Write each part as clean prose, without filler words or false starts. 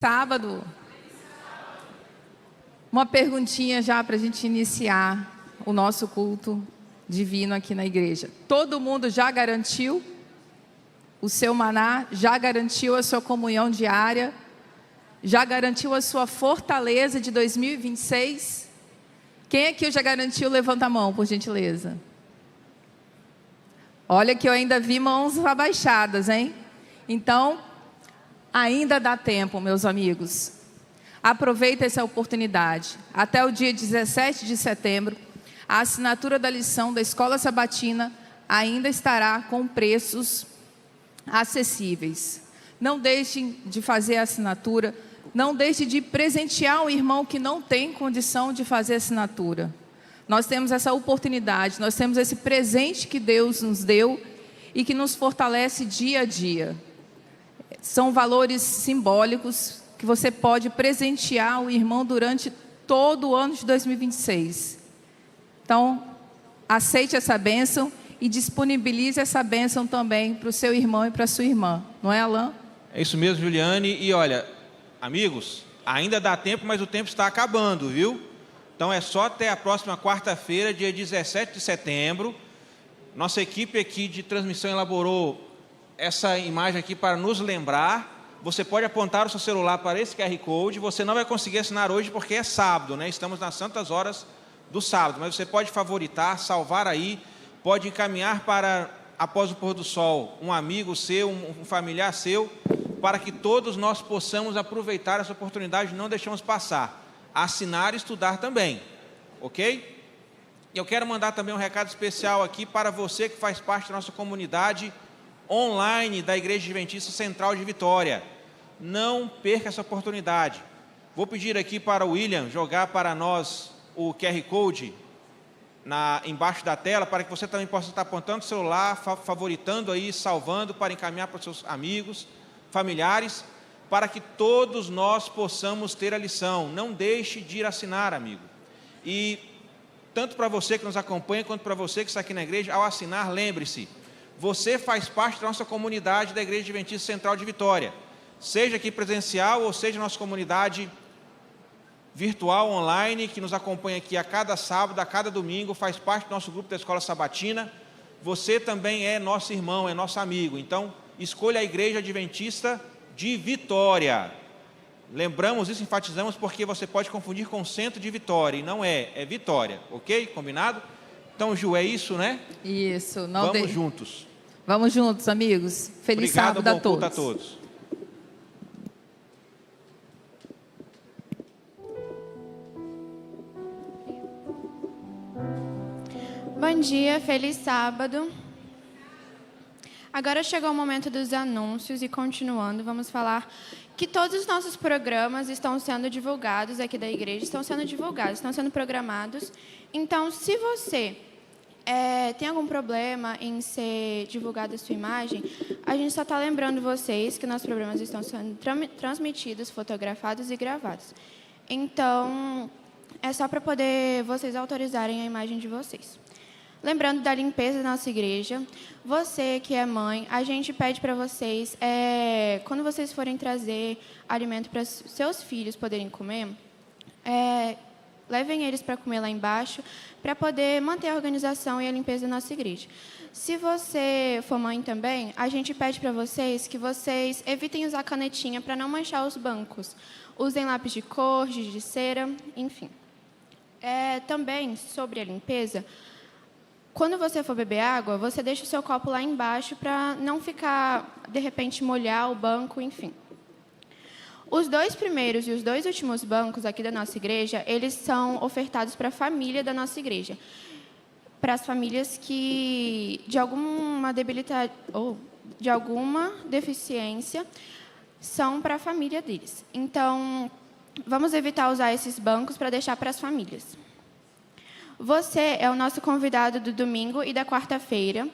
Sábado. Uma perguntinha já para a gente iniciar o nosso culto divino aqui na igreja. Todo mundo já garantiu o seu maná? Já garantiu a sua comunhão diária? Já garantiu a sua fortaleza de 2026? Quem aqui já garantiu? Levanta a mão, por gentileza. Olha que eu ainda vi mãos abaixadas, hein? Então, ainda dá tempo, meus amigos. Aproveita essa oportunidade. Até o dia 17 de setembro, a assinatura da lição da Escola Sabatina ainda estará com preços acessíveis. Não deixem de fazer a assinatura. Não deixe de presentear um irmão que não tem condição de fazer assinatura. Nós temos essa oportunidade, nós temos esse presente que Deus nos deu e que nos fortalece dia a dia. São valores simbólicos que você pode presentear o irmão durante todo o ano de 2026. Então, aceite essa bênção e disponibilize essa bênção também para o seu irmão e para a sua irmã. Não é, Alain? É isso mesmo, Juliane. E olha, amigos, ainda dá tempo, mas o tempo está acabando, viu? Então é só até a próxima quarta-feira, dia 17 de setembro. Nossa equipe aqui de transmissão elaborou essa imagem aqui para nos lembrar. Você pode apontar o seu celular para esse QR Code. Você não vai conseguir assinar hoje porque é sábado, né? Estamos nas santas horas do sábado. Mas você pode favoritar, salvar aí. Pode encaminhar para, após o pôr do sol, um amigo seu, um familiar seu, para que todos nós possamos aproveitar essa oportunidade e não deixamos passar. Assinar e estudar também, ok? E eu quero mandar também um recado especial aqui para você que faz parte da nossa comunidade online da Igreja Adventista Central de Vitória. Não perca essa oportunidade. Vou pedir aqui para o William jogar para nós o QR Code embaixo da tela, para que você também possa estar apontando o celular, favoritando aí, salvando para encaminhar para os seus amigos, familiares, para que todos nós possamos ter a lição. Não deixe de ir assinar, amigo. E tanto para você que nos acompanha, quanto para você que está aqui na igreja, ao assinar, lembre-se, você faz parte da nossa comunidade da Igreja Adventista Central de Vitória. Seja aqui presencial, ou seja nossa comunidade virtual, online, que nos acompanha aqui a cada sábado, a cada domingo, faz parte do nosso grupo da Escola Sabatina. Você também é nosso irmão, é nosso amigo. Então, escolha a Igreja Adventista de Vitória. Lembramos isso, enfatizamos, porque você pode confundir com Centro de Vitória, e não é Vitória, ok? Combinado? Então, Ju, é isso, né? Isso. Vamos juntos. Vamos juntos, amigos. Feliz sábado a todos. Obrigado, bom culto a todos. Bom dia, feliz sábado. Agora chegou o momento dos anúncios e, continuando, vamos falar que todos os nossos programas estão sendo divulgados aqui da igreja, estão sendo programados. Então, se você tem algum problema em ser divulgada a sua imagem, a gente só está lembrando vocês que nossos programas estão sendo transmitidos, fotografados e gravados. Então, é só para poder vocês autorizarem a imagem de vocês. Lembrando da limpeza da nossa igreja, você que é mãe, a gente pede para vocês, quando vocês forem trazer alimento para seus filhos poderem comer, levem eles para comer lá embaixo, para poder manter a organização e a limpeza da nossa igreja. Se você for mãe também, a gente pede para vocês que vocês evitem usar canetinha para não manchar os bancos. Usem lápis de cor, giz de cera, enfim. Também, sobre a limpeza, quando você for beber água, você deixa o seu copo lá embaixo para não ficar, de repente, molhar o banco, enfim. Os 2 primeiros e os 2 últimos bancos aqui da nossa igreja, eles são ofertados para a família da nossa igreja. Para as famílias que, de alguma debilidade ou de alguma deficiência, são para a família deles. Então, vamos evitar usar esses bancos para deixar para as famílias. Você é o nosso convidado do domingo e da quarta-feira,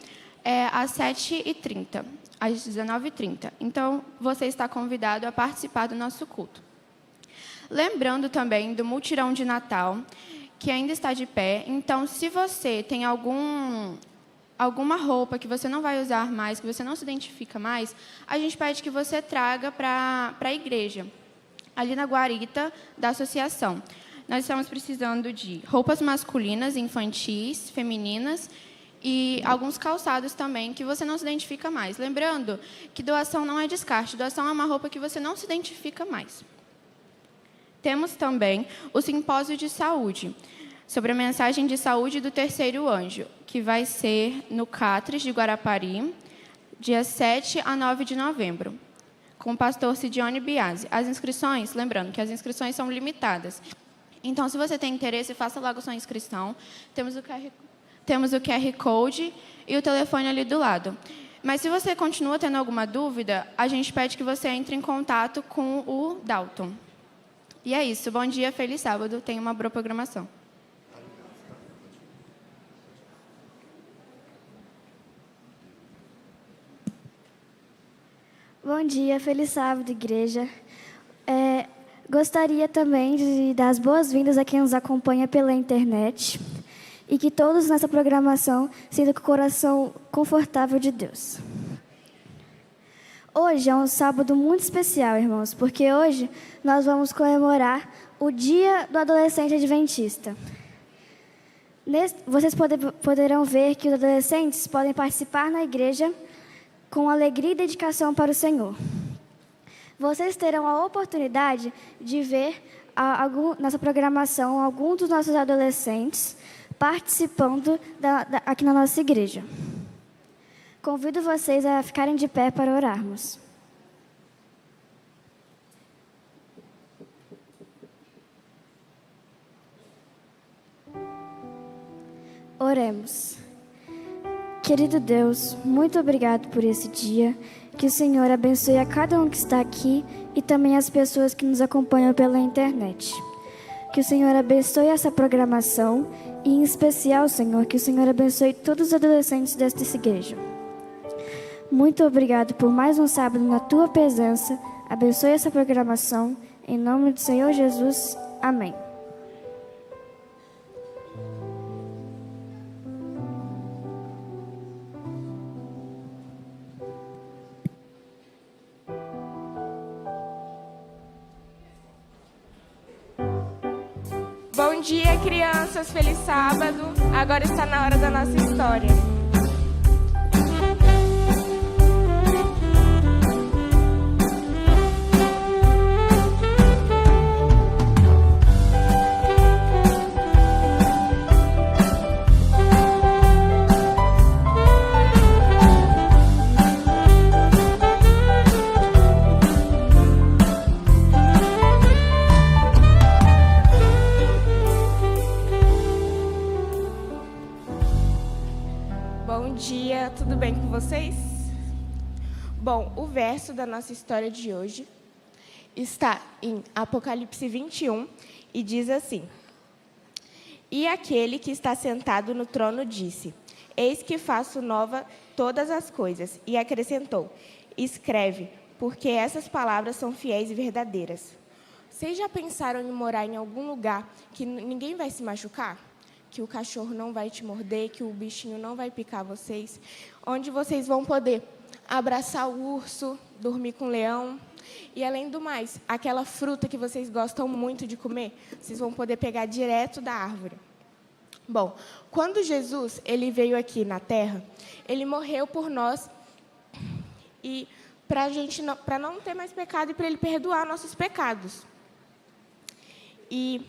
às 7h30, às 19h30. Então, você está convidado a participar do nosso culto. Lembrando também do mutirão de Natal, que ainda está de pé. Então, se você tem alguma roupa que você não vai usar mais, que você não se identifica mais, a gente pede que você traga para a igreja. ali na guarita da associação. Nós estamos precisando de roupas masculinas, infantis, femininas e alguns calçados também que você não se identifica mais. Lembrando que doação não é descarte, doação é uma roupa que você não se identifica mais. Temos também o simpósio de saúde, sobre a mensagem de saúde do terceiro anjo, que vai ser no Catres de Guarapari, dia 7 a 9 de novembro, com o pastor Sidione Biasi. As inscrições, lembrando que as inscrições são limitadas. Então, se você tem interesse, faça logo sua inscrição. Temos o QR Code e o telefone ali do lado. Mas, se você continua tendo alguma dúvida, a gente pede que você entre em contato com o Dalton. E é isso. Bom dia, feliz sábado. Tenha uma boa programação. Bom dia, feliz sábado, igreja. Gostaria também de dar as boas-vindas a quem nos acompanha pela internet e que todos nessa programação sintam com o coração confortável de Deus. Hoje é um sábado muito especial, irmãos, porque hoje nós vamos comemorar o Dia do Adolescente Adventista. Vocês poderão ver que os adolescentes podem participar na igreja com alegria e dedicação para o Senhor. Vocês terão a oportunidade de ver nessa programação alguns dos nossos adolescentes participando aqui na nossa igreja. Convido vocês a ficarem de pé para orarmos. Oremos. Querido Deus, muito obrigado por esse dia. Que o Senhor abençoe a cada um que está aqui e também as pessoas que nos acompanham pela internet. Que o Senhor abençoe essa programação e, em especial, Senhor, que o Senhor abençoe todos os adolescentes desta igreja. Muito obrigado por mais um sábado na Tua presença. Abençoe essa programação. Em nome do Senhor Jesus. Amém. Bom dia, crianças. Feliz sábado. Agora está na hora da nossa história. Bom dia, tudo bem com vocês? Bom, o verso da nossa história de hoje está em Apocalipse 21 e diz assim: E aquele que está sentado no trono disse: Eis que faço nova todas as coisas. E acrescentou: Escreve, porque essas palavras são fiéis e verdadeiras. Vocês já pensaram em morar em algum lugar que ninguém vai se machucar? Que o cachorro não vai te morder, que o bichinho não vai picar vocês, onde vocês vão poder abraçar o urso, dormir com o leão, e além do mais, aquela fruta que vocês gostam muito de comer, vocês vão poder pegar direto da árvore. Bom, quando Jesus ele veio aqui na Terra, ele morreu por nós e para não ter mais pecado e para ele perdoar nossos pecados. E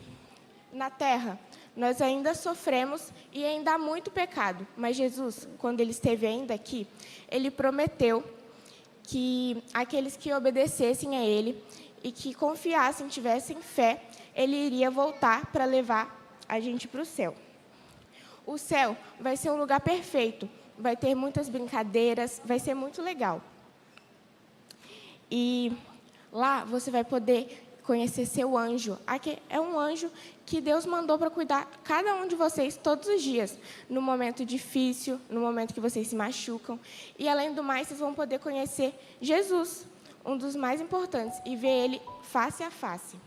na Terra nós ainda sofremos e ainda há muito pecado. Mas Jesus, quando ele esteve ainda aqui, ele prometeu que aqueles que obedecessem a ele e que confiassem, tivessem fé, ele iria voltar para levar a gente para o céu. O céu vai ser um lugar perfeito, vai ter muitas brincadeiras, vai ser muito legal. E lá você vai poder conhecer seu anjo. Aqui é um anjo que Deus mandou para cuidar cada um de vocês todos os dias, no momento difícil, no momento que vocês se machucam. E, além do mais, vocês vão poder conhecer Jesus, um dos mais importantes, e ver Ele face a face.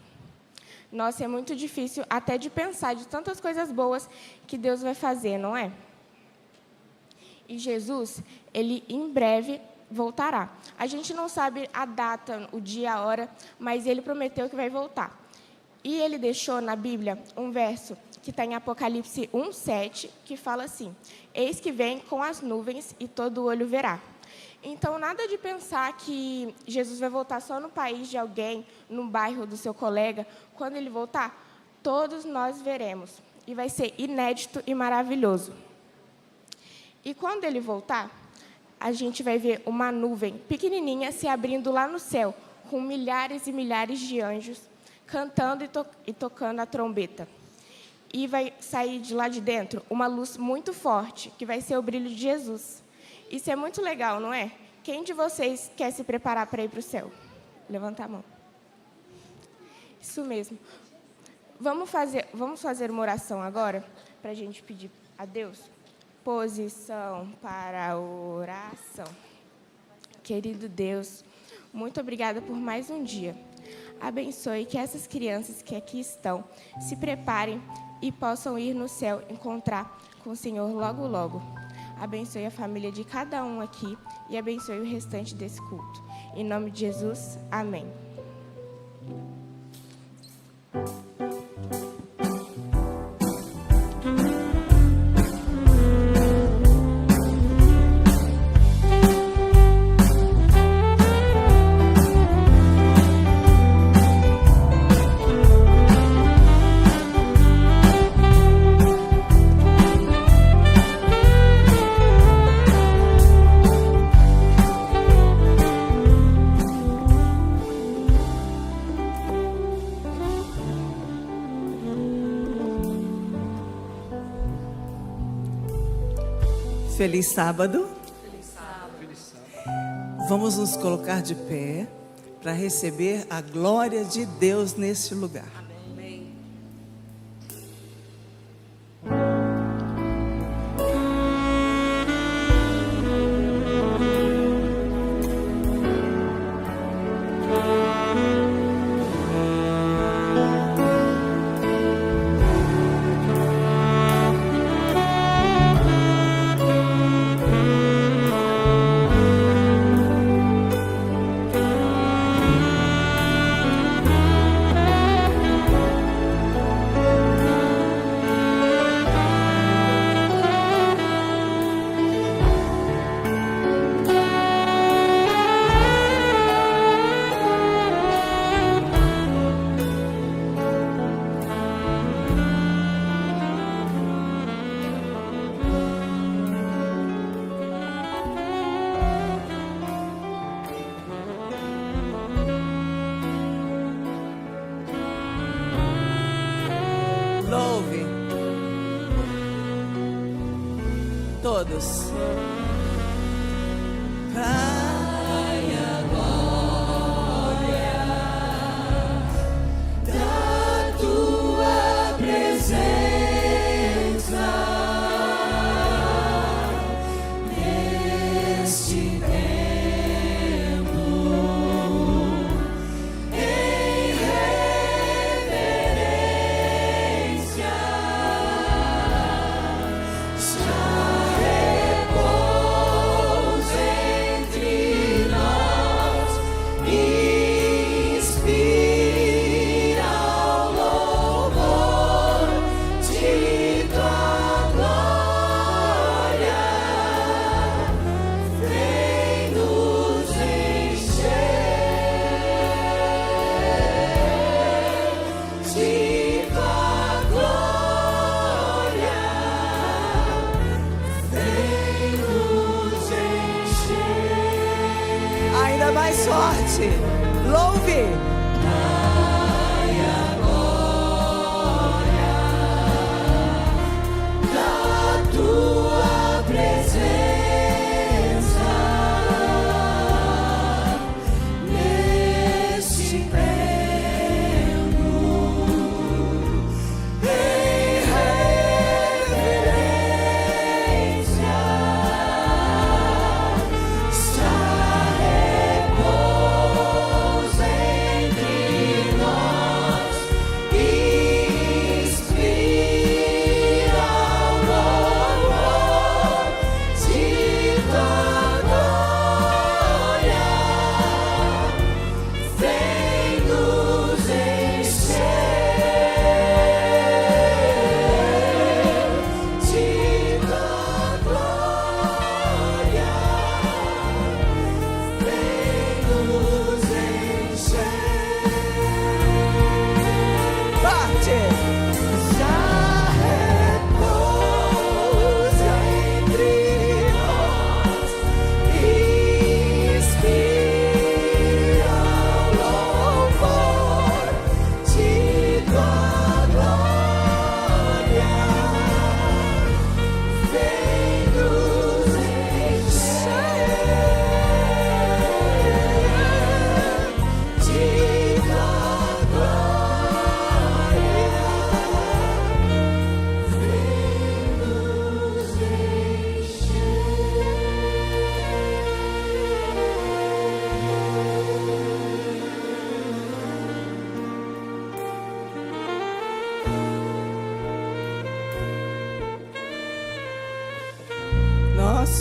Nossa, é muito difícil até de pensar de tantas coisas boas que Deus vai fazer, não é? E Jesus, Ele em breve voltará. A gente não sabe a data, o dia, a hora, mas ele prometeu que vai voltar. E ele deixou na Bíblia um verso que está em Apocalipse 1:7, que fala assim: eis que vem com as nuvens e todo olho verá. Então, nada de pensar que Jesus vai voltar só no país de alguém, no bairro do seu colega. Quando ele voltar, todos nós veremos. E vai ser inédito e maravilhoso. E quando ele voltar, a gente vai ver uma nuvem pequenininha se abrindo lá no céu, com milhares e milhares de anjos, cantando e tocando a trombeta. E vai sair de lá de dentro uma luz muito forte, que vai ser o brilho de Jesus. Isso é muito legal, não é? Quem de vocês quer se preparar para ir para o céu? Levanta a mão. Isso mesmo. Vamos fazer uma oração agora, para a gente pedir a Deus. Posição para a oração. Querido Deus, muito obrigada por mais um dia. Abençoe que essas crianças que aqui estão se preparem e possam ir no céu encontrar com o Senhor logo, logo. Abençoe a família de cada um aqui e abençoe o restante desse culto. Em nome de Jesus, amém. Feliz sábado. Feliz sábado. Vamos nos colocar de pé para receber a glória de Deus neste lugar. Amém. Louve. Todos. Pai, a glória da tua presença neste tempo, em reverência, já repousa entre nós, inspira o louvor de tua glória, vem nos encher de tua glória, vem nos encher. Ainda mais forte. Louve. Pai, a glória da tua presença neste tempo, em reverência, está repousando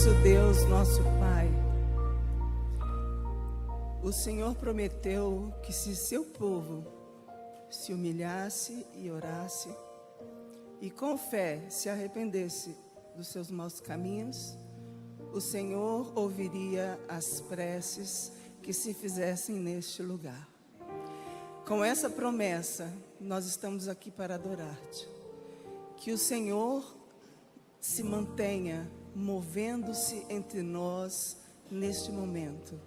Nosso Deus, nosso Pai, o Senhor prometeu que se seu povo se humilhasse e orasse e com fé se arrependesse dos seus maus caminhos, o Senhor ouviria as preces que se fizessem neste lugar. Com essa promessa, nós estamos aqui para adorar-te. Que o Senhor se mantenha movendo-se entre nós neste momento.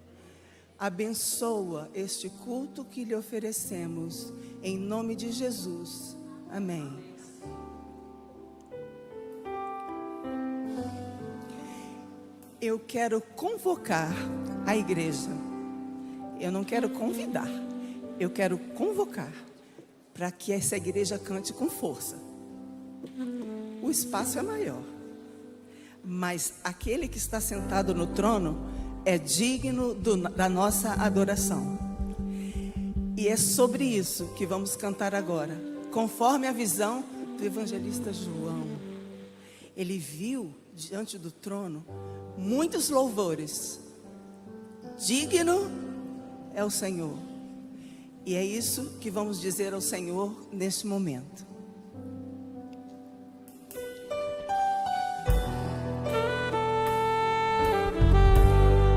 Abençoa este culto que lhe oferecemos, em nome de Jesus. Amém. Eu quero convocar a igreja. Eu não quero convidar, eu quero convocar para que essa igreja cante com força. O espaço é maior, mas aquele que está sentado no trono é digno da nossa adoração. E é sobre isso que vamos cantar agora, conforme a visão do evangelista João. Ele viu diante do trono muitos louvores. Digno é o Senhor. E é isso que vamos dizer ao Senhor neste momento.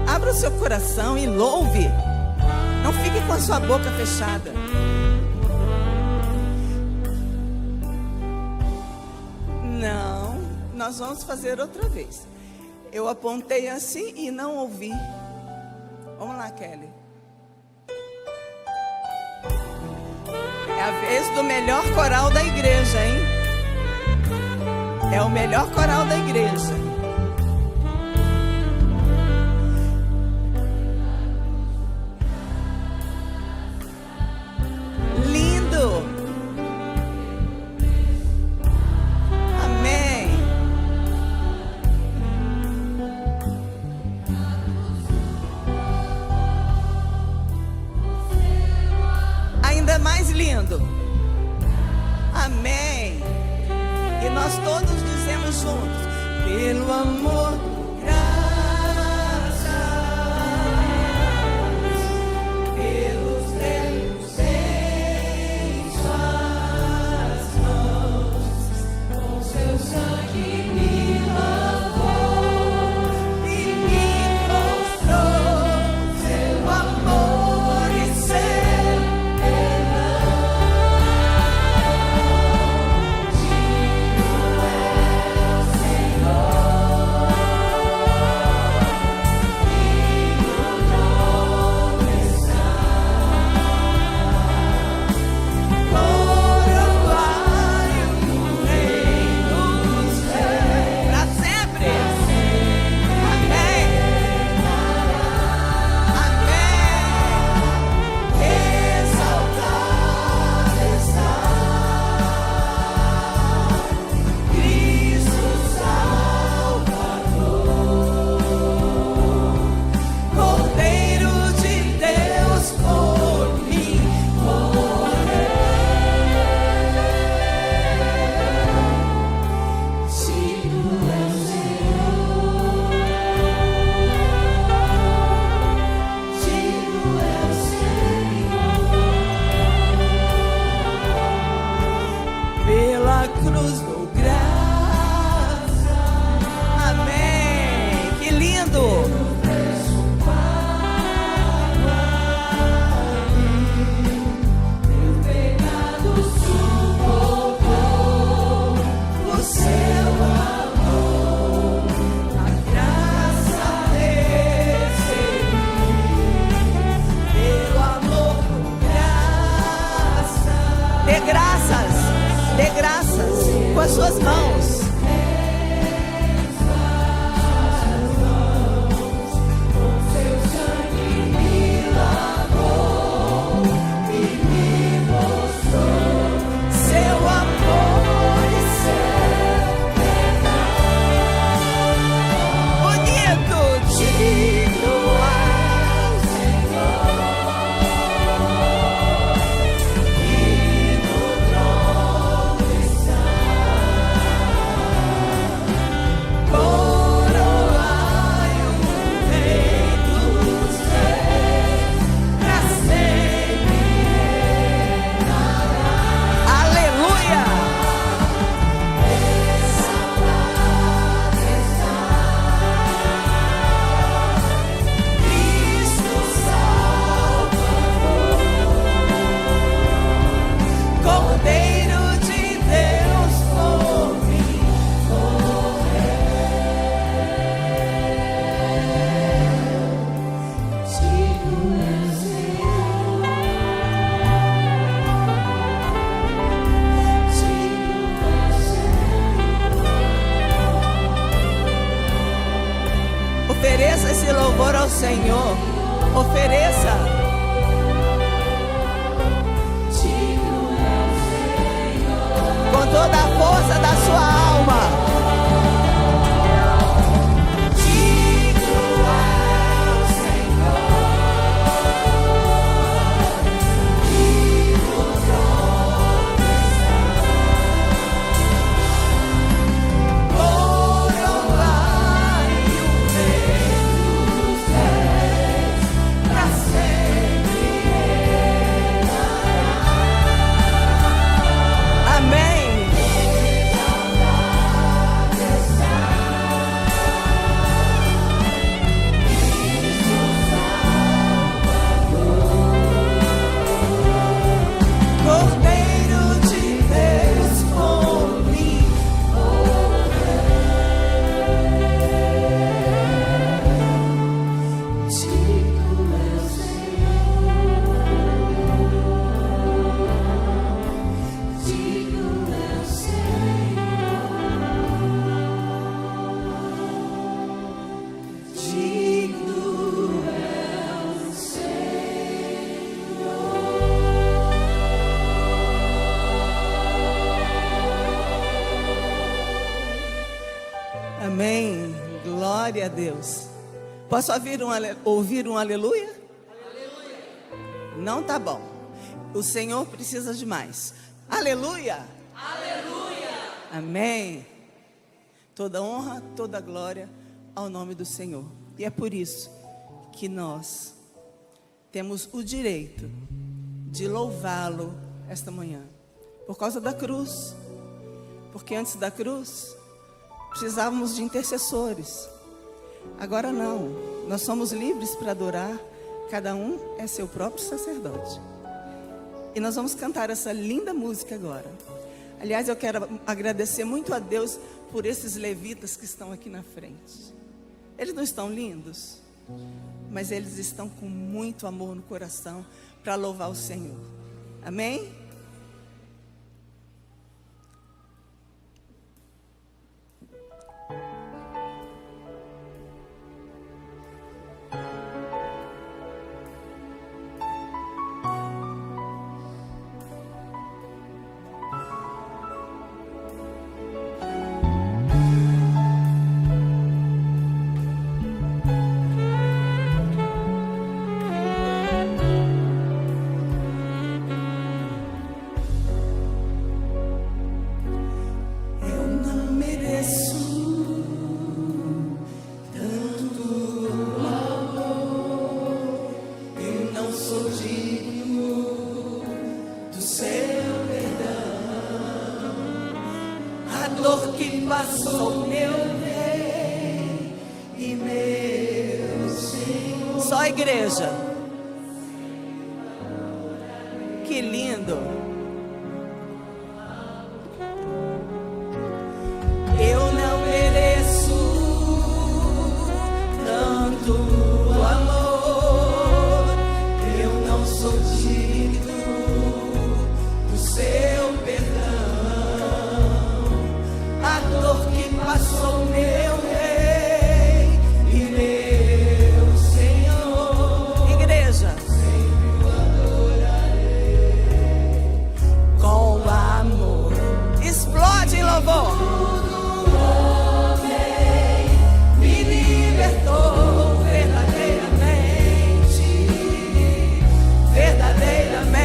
Abra o seu coração e louve. Não fique com a sua boca fechada. Não, nós vamos fazer outra vez. Eu apontei assim e não ouvi. Vamos lá, Kelly. É a vez do melhor coral da igreja, hein? É o melhor coral da igreja. Lindo. Amém. Ainda mais lindo. Amém. E nós todos dizemos juntos: pelo amor, graças, pelos teus em suas mãos, com seu sangue me lavou e me mostrou seu amor e seu perdão. Dê graças com as suas mãos. ao Senhor. Ofereça. Com toda a força da sua alma. Amém. Glória a Deus. Posso ouvir um aleluia? Aleluia. Não tá bom. O Senhor precisa de mais. Aleluia. Aleluia. Amém. Toda honra, toda glória ao nome do Senhor. E é por isso que nós temos o direito de louvá-lo esta manhã. Por causa da cruz. Porque antes da cruz precisávamos de intercessores. Agora não. Nós somos livres para adorar. Cada um é seu próprio sacerdote. E nós vamos cantar essa linda música agora. Aliás, eu quero agradecer muito a Deus por esses levitas que estão aqui na frente. Eles não estão lindos, mas eles estão com muito amor no coração para louvar o Senhor. Amém? Passou meu Rei e meu Senhor. Só a igreja. Que lindo. Eu não mereço tanto amor. Eu não sou digno do seu perdão. Passou meu Rei e meu Senhor. Igreja, sempre o adorarei com amor. Explode em louvor. Tudo homem me libertou verdadeiramente, verdadeiramente.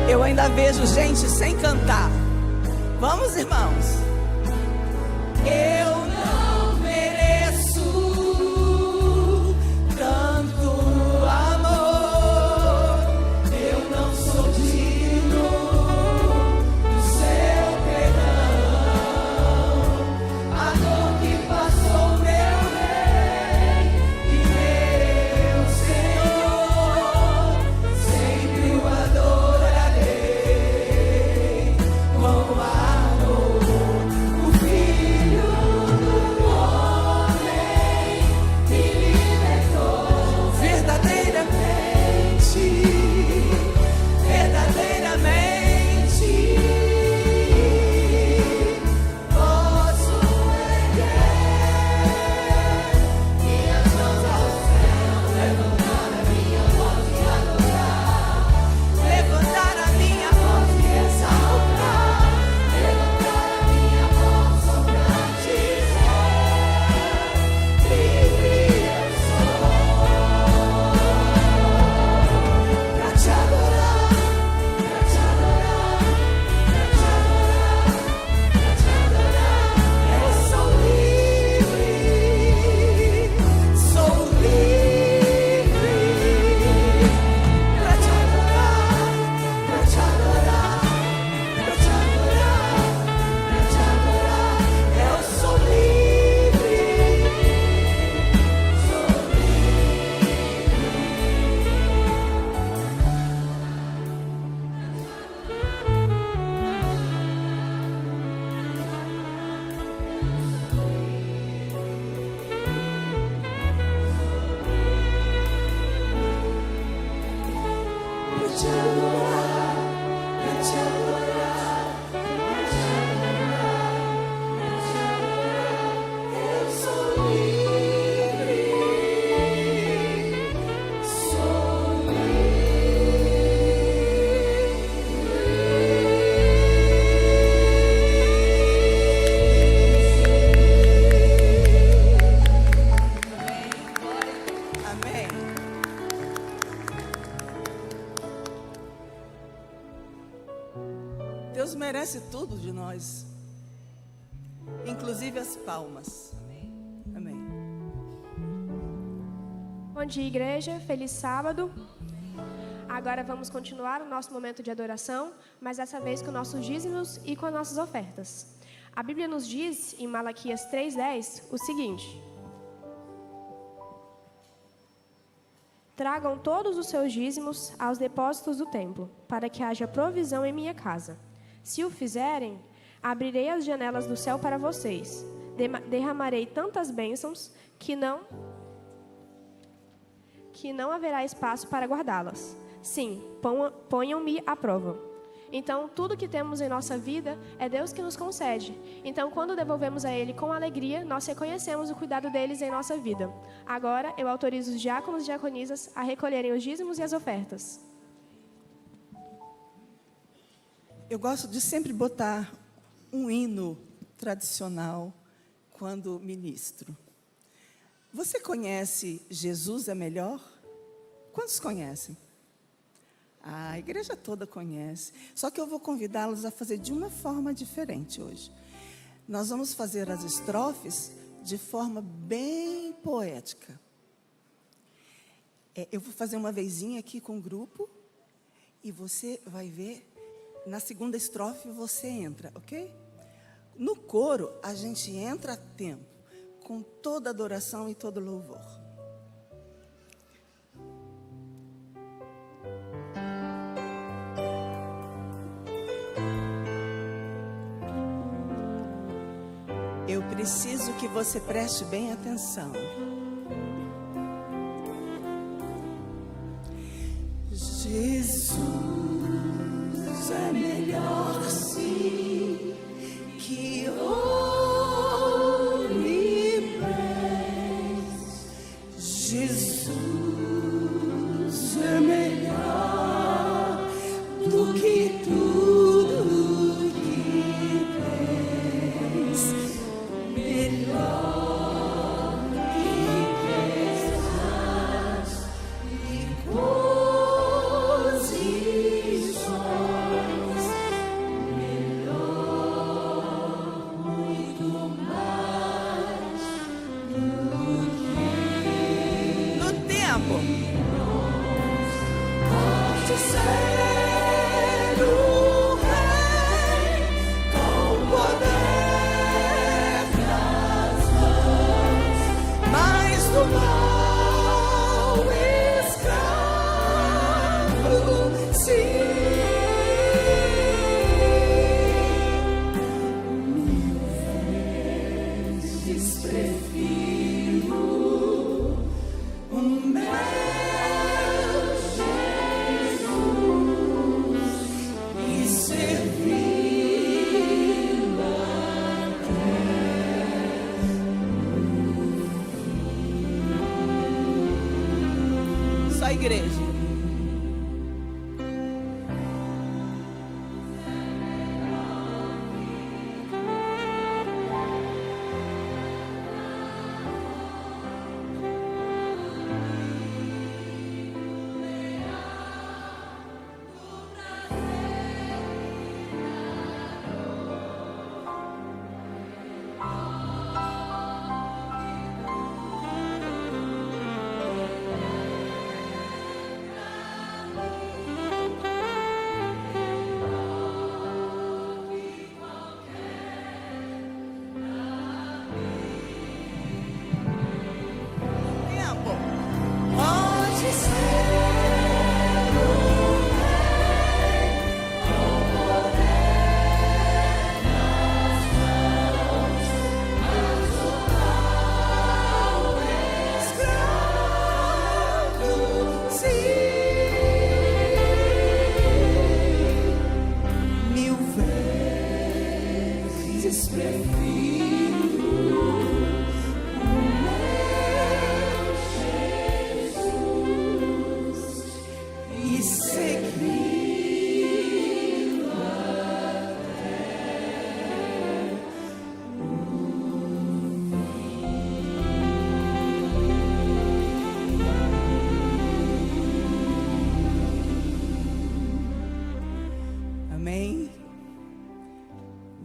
Eu ainda vejo gente sem cantar. Vamos, irmãos. Eu não mereço tanto amor. Eu não sou digno do seu perdão. A dor Deus merece tudo de nós, inclusive as palmas. Amém. Bom dia, igreja. Feliz sábado. Agora vamos continuar o nosso momento de adoração, mas dessa vez com nossos dízimos e com as nossas ofertas. A Bíblia nos diz, em Malaquias 3:10, o seguinte: tragam todos os seus dízimos aos depósitos do templo, para que haja provisão em minha casa. Se o fizerem, abrirei as janelas do céu para vocês, derramarei tantas bênçãos que não haverá espaço para guardá-las. Sim, ponham-me à prova. Então, tudo que temos em nossa vida é Deus que nos concede. Então, quando devolvemos a Ele com alegria, nós reconhecemos o cuidado deles em nossa vida. Agora, eu autorizo os diáconos e diaconisas a recolherem os dízimos e as ofertas. Eu gosto de sempre botar um hino tradicional quando ministro. Você conhece Jesus é Melhor? Quantos conhecem? A igreja toda conhece. Só que eu vou convidá-los a fazer de uma forma diferente hoje. Nós vamos fazer as estrofes de forma bem poética. Eu vou fazer uma vezinha aqui com o grupo e você vai ver. Na segunda estrofe você entra, ok? No coro, a gente entra a tempo, com toda adoração e todo louvor. Eu preciso que você preste bem atenção. Jesus é melhor sim que ouro e bens. Jesus é melhor do que tudo que tens. Melhor que riquezas e posições. Pode ser o rei com poder nas mãos, mas do mal escravo, sim. Mil vezes prefiro o meu igreja.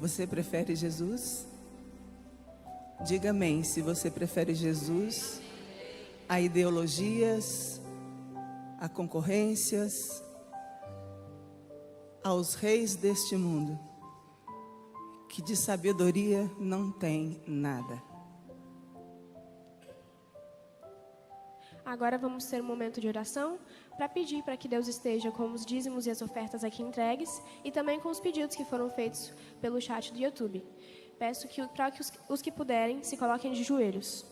Você prefere Jesus? Diga amém se você prefere Jesus a ideologias, a concorrências, aos reis deste mundo, que de sabedoria não tem nada. Agora vamos ter um momento de oração para pedir para que Deus esteja com os dízimos e as ofertas aqui entregues e também com os pedidos que foram feitos pelo chat do YouTube. Peço para que os que puderem se coloquem de joelhos.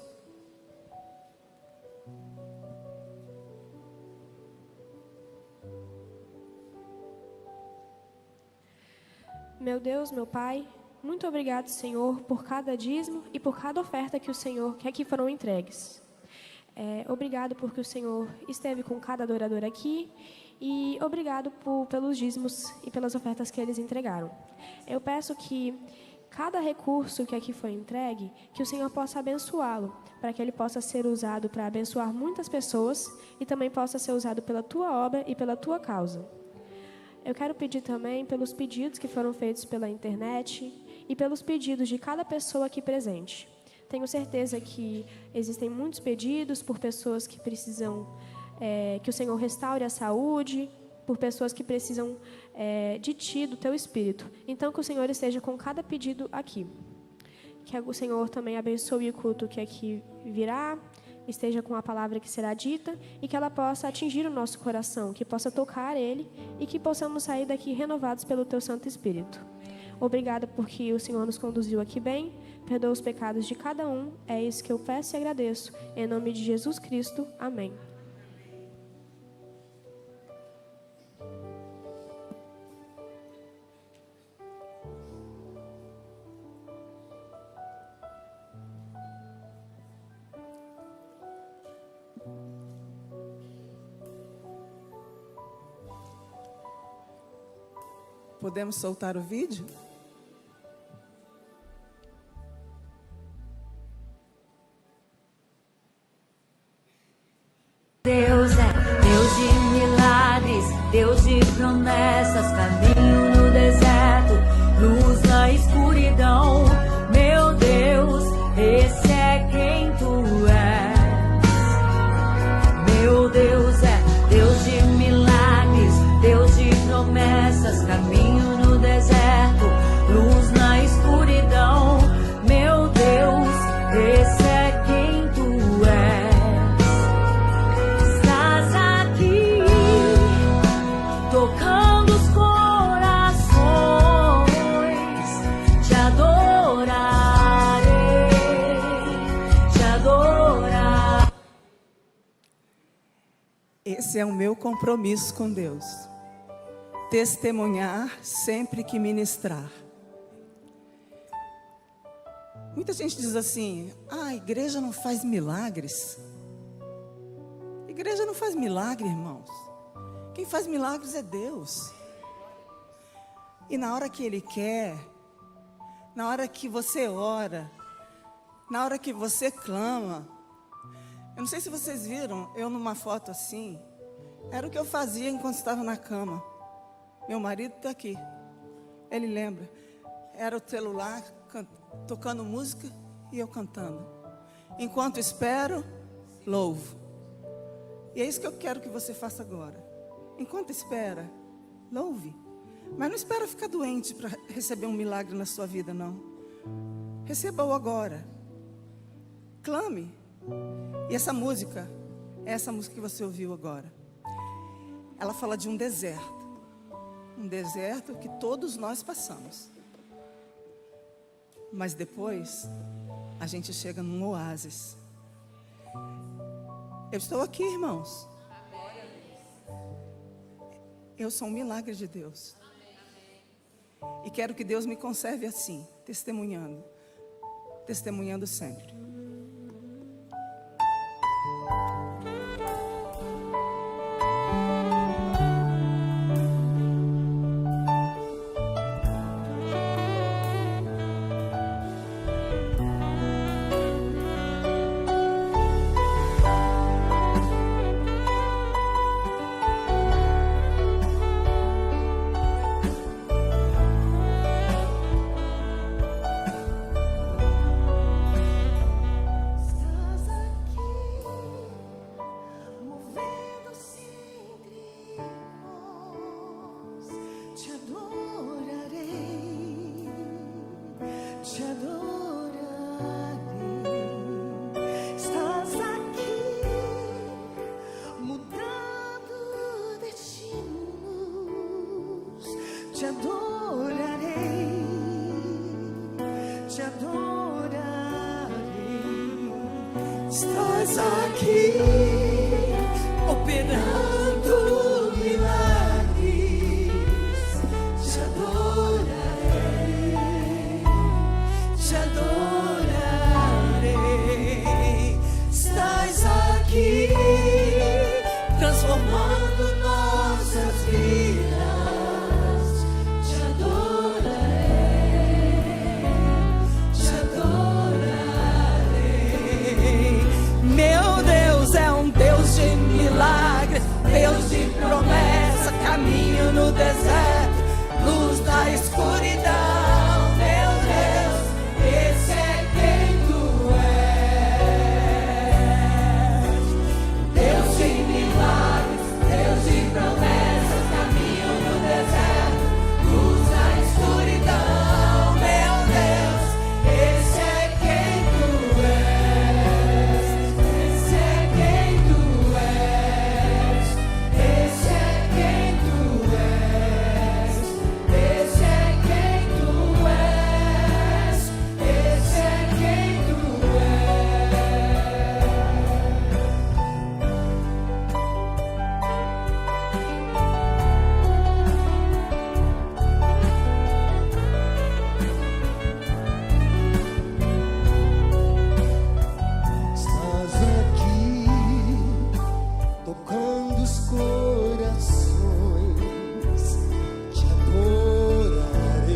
Meu Deus, meu Pai, muito obrigado, Senhor, por cada dízimo e por cada oferta que aqui foram entregues. Obrigado porque o Senhor esteve com cada adorador aqui e obrigado pelos dízimos e pelas ofertas que eles entregaram. Eu peço que cada recurso que aqui foi entregue, que o Senhor possa abençoá-lo, para que ele possa ser usado para abençoar muitas pessoas e também possa ser usado pela tua obra e pela tua causa. Eu quero pedir também pelos pedidos que foram feitos pela internet e pelos pedidos de cada pessoa aqui presente. Tenho certeza que existem muitos pedidos por pessoas que precisam que o Senhor restaure a saúde, por pessoas que precisam de Ti, do Teu Espírito. Então, que o Senhor esteja com cada pedido aqui. Que o Senhor também abençoe o culto que aqui virá, esteja com a palavra que será dita e que ela possa atingir o nosso coração, que possa tocar ele e que possamos sair daqui renovados pelo Teu Santo Espírito. Obrigada porque o Senhor nos conduziu aqui bem, perdoa os pecados de cada um, é isso que eu peço e agradeço. Em nome de Jesus Cristo, amém. Podemos soltar o vídeo? Deus é Deus de milagres, Deus de promessas, caminho no deserto, luz na escuridão. Meu Deus, esse é quem Tu és. Meu Deus é Deus de milagres, Deus de promessas, caminho no deserto, luz na escuridão. Meu Deus, esse é quem Tu és. Estás aqui, tocando os corações, te adorarei, te adorar. Esse é o meu compromisso com Deus. Testemunhar sempre que ministrar. Muita gente diz assim: a igreja não faz milagres. Igreja não faz milagre, irmãos. Quem faz milagres é Deus. E na hora que Ele quer, na hora que você ora, na hora que você clama. Eu não sei se vocês viram, eu numa foto assim, era o que eu fazia enquanto estava na cama. Meu marido está aqui, ele lembra. Era o celular tocando música e eu cantando. Enquanto espero, louvo. E é isso que eu quero que você faça agora. Enquanto espera, louve. Mas não espera ficar doente para receber um milagre na sua vida, não. Receba-o agora. Clame. E essa música, é essa música que você ouviu agora. Ela fala de um deserto. Um deserto que todos nós passamos. Mas depois, a gente chega num oásis. Eu estou aqui, irmãos. Eu sou um milagre de Deus. E quero que Deus me conserve assim, testemunhando. Testemunhando sempre. Estás aqui, mudando destinos. Te adorarei, te adorarei. Estás aqui, operando milagres. Te adorarei, te adorarei. Estás aqui, transformando nossas vidas. Te adorarei, te adorarei. Meu Deus é um Deus de milagres, Deus de promessa, caminho no deserto, luz na escuridão. Meu Deus, esse é quem tu és. Deus de milagres, Deus de promessas, caminho no deserto, luz na escuridão. Meu Deus, esse é quem tu és. Esse é quem tu és. Esse é quem tu és. Esse é quem tu és. Esse é quem tu Estás aqui, tocando os corações. Te adorarei,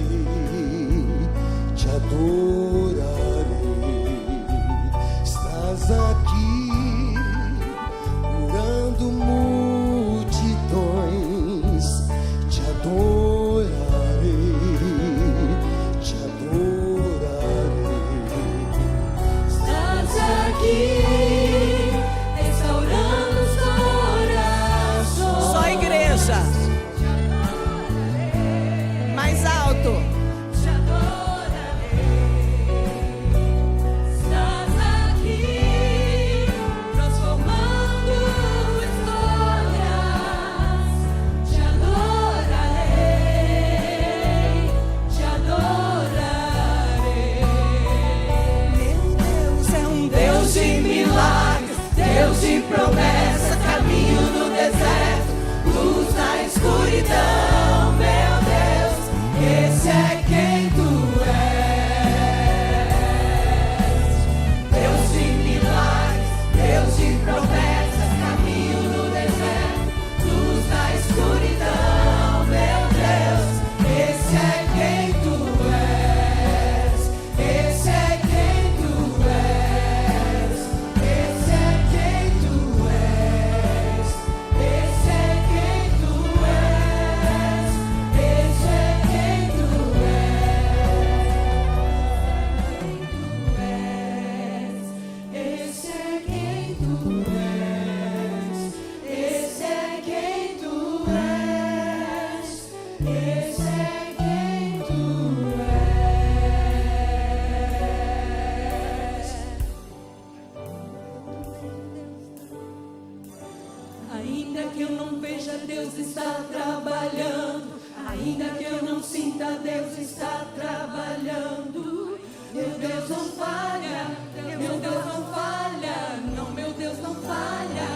te adorarei. Estás aqui, curando multidões. Te adorarei, te adorarei. Estás aqui, restaurando os corações. Só a igreja. Mais alto. Te adorarei. Estás aqui, transformando histórias. Te adorarei, te adorarei. Meu Deus é um Deus de milagres, Deus de promessa, caminho no deserto, luz na escuridão. Meu Deus, esse é quem tu és. Deus de milagres, Deus de promessas, caminho no deserto, luz na escuridão. Meu Deus, esse é quem tu és. Esse é quem tu és. Esse é quem tu és. Esse é quem tu és. Esse é quem tu és. Esse é quem tu és. Esse é quem tu és. Esse é quem tu és. Ainda que eu não veja, Deus está trabalhando. Ainda que eu não sinta, Deus está trabalhando. Meu Deus não falha, meu Deus não falha. Não, meu Deus não falha,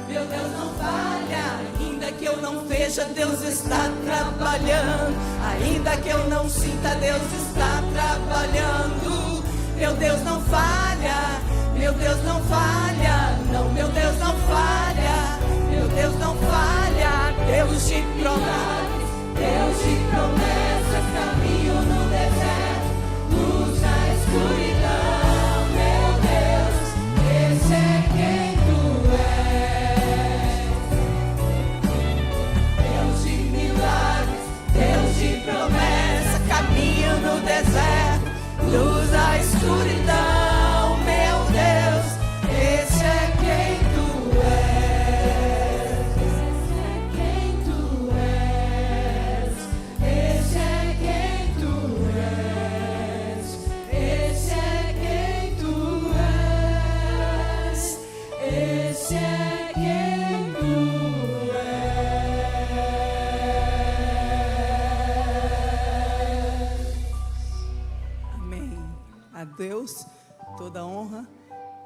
meu Deus não falha. Ainda que eu não veja, Deus está trabalhando. Ainda que eu não sinta, Deus está trabalhando. Meu Deus não falha, meu Deus não falha. Não, meu Deus não falha, meu Deus não falha. Deus de promessas, Deus de promessas, caminho no deserto, luz na escuridão. Meu Deus, esse é quem tu és. Deus de milagres, Deus de promessa, caminho no deserto, luz na escuridão. Meu Deus, esse é quem tu és. Esse é quem tu és.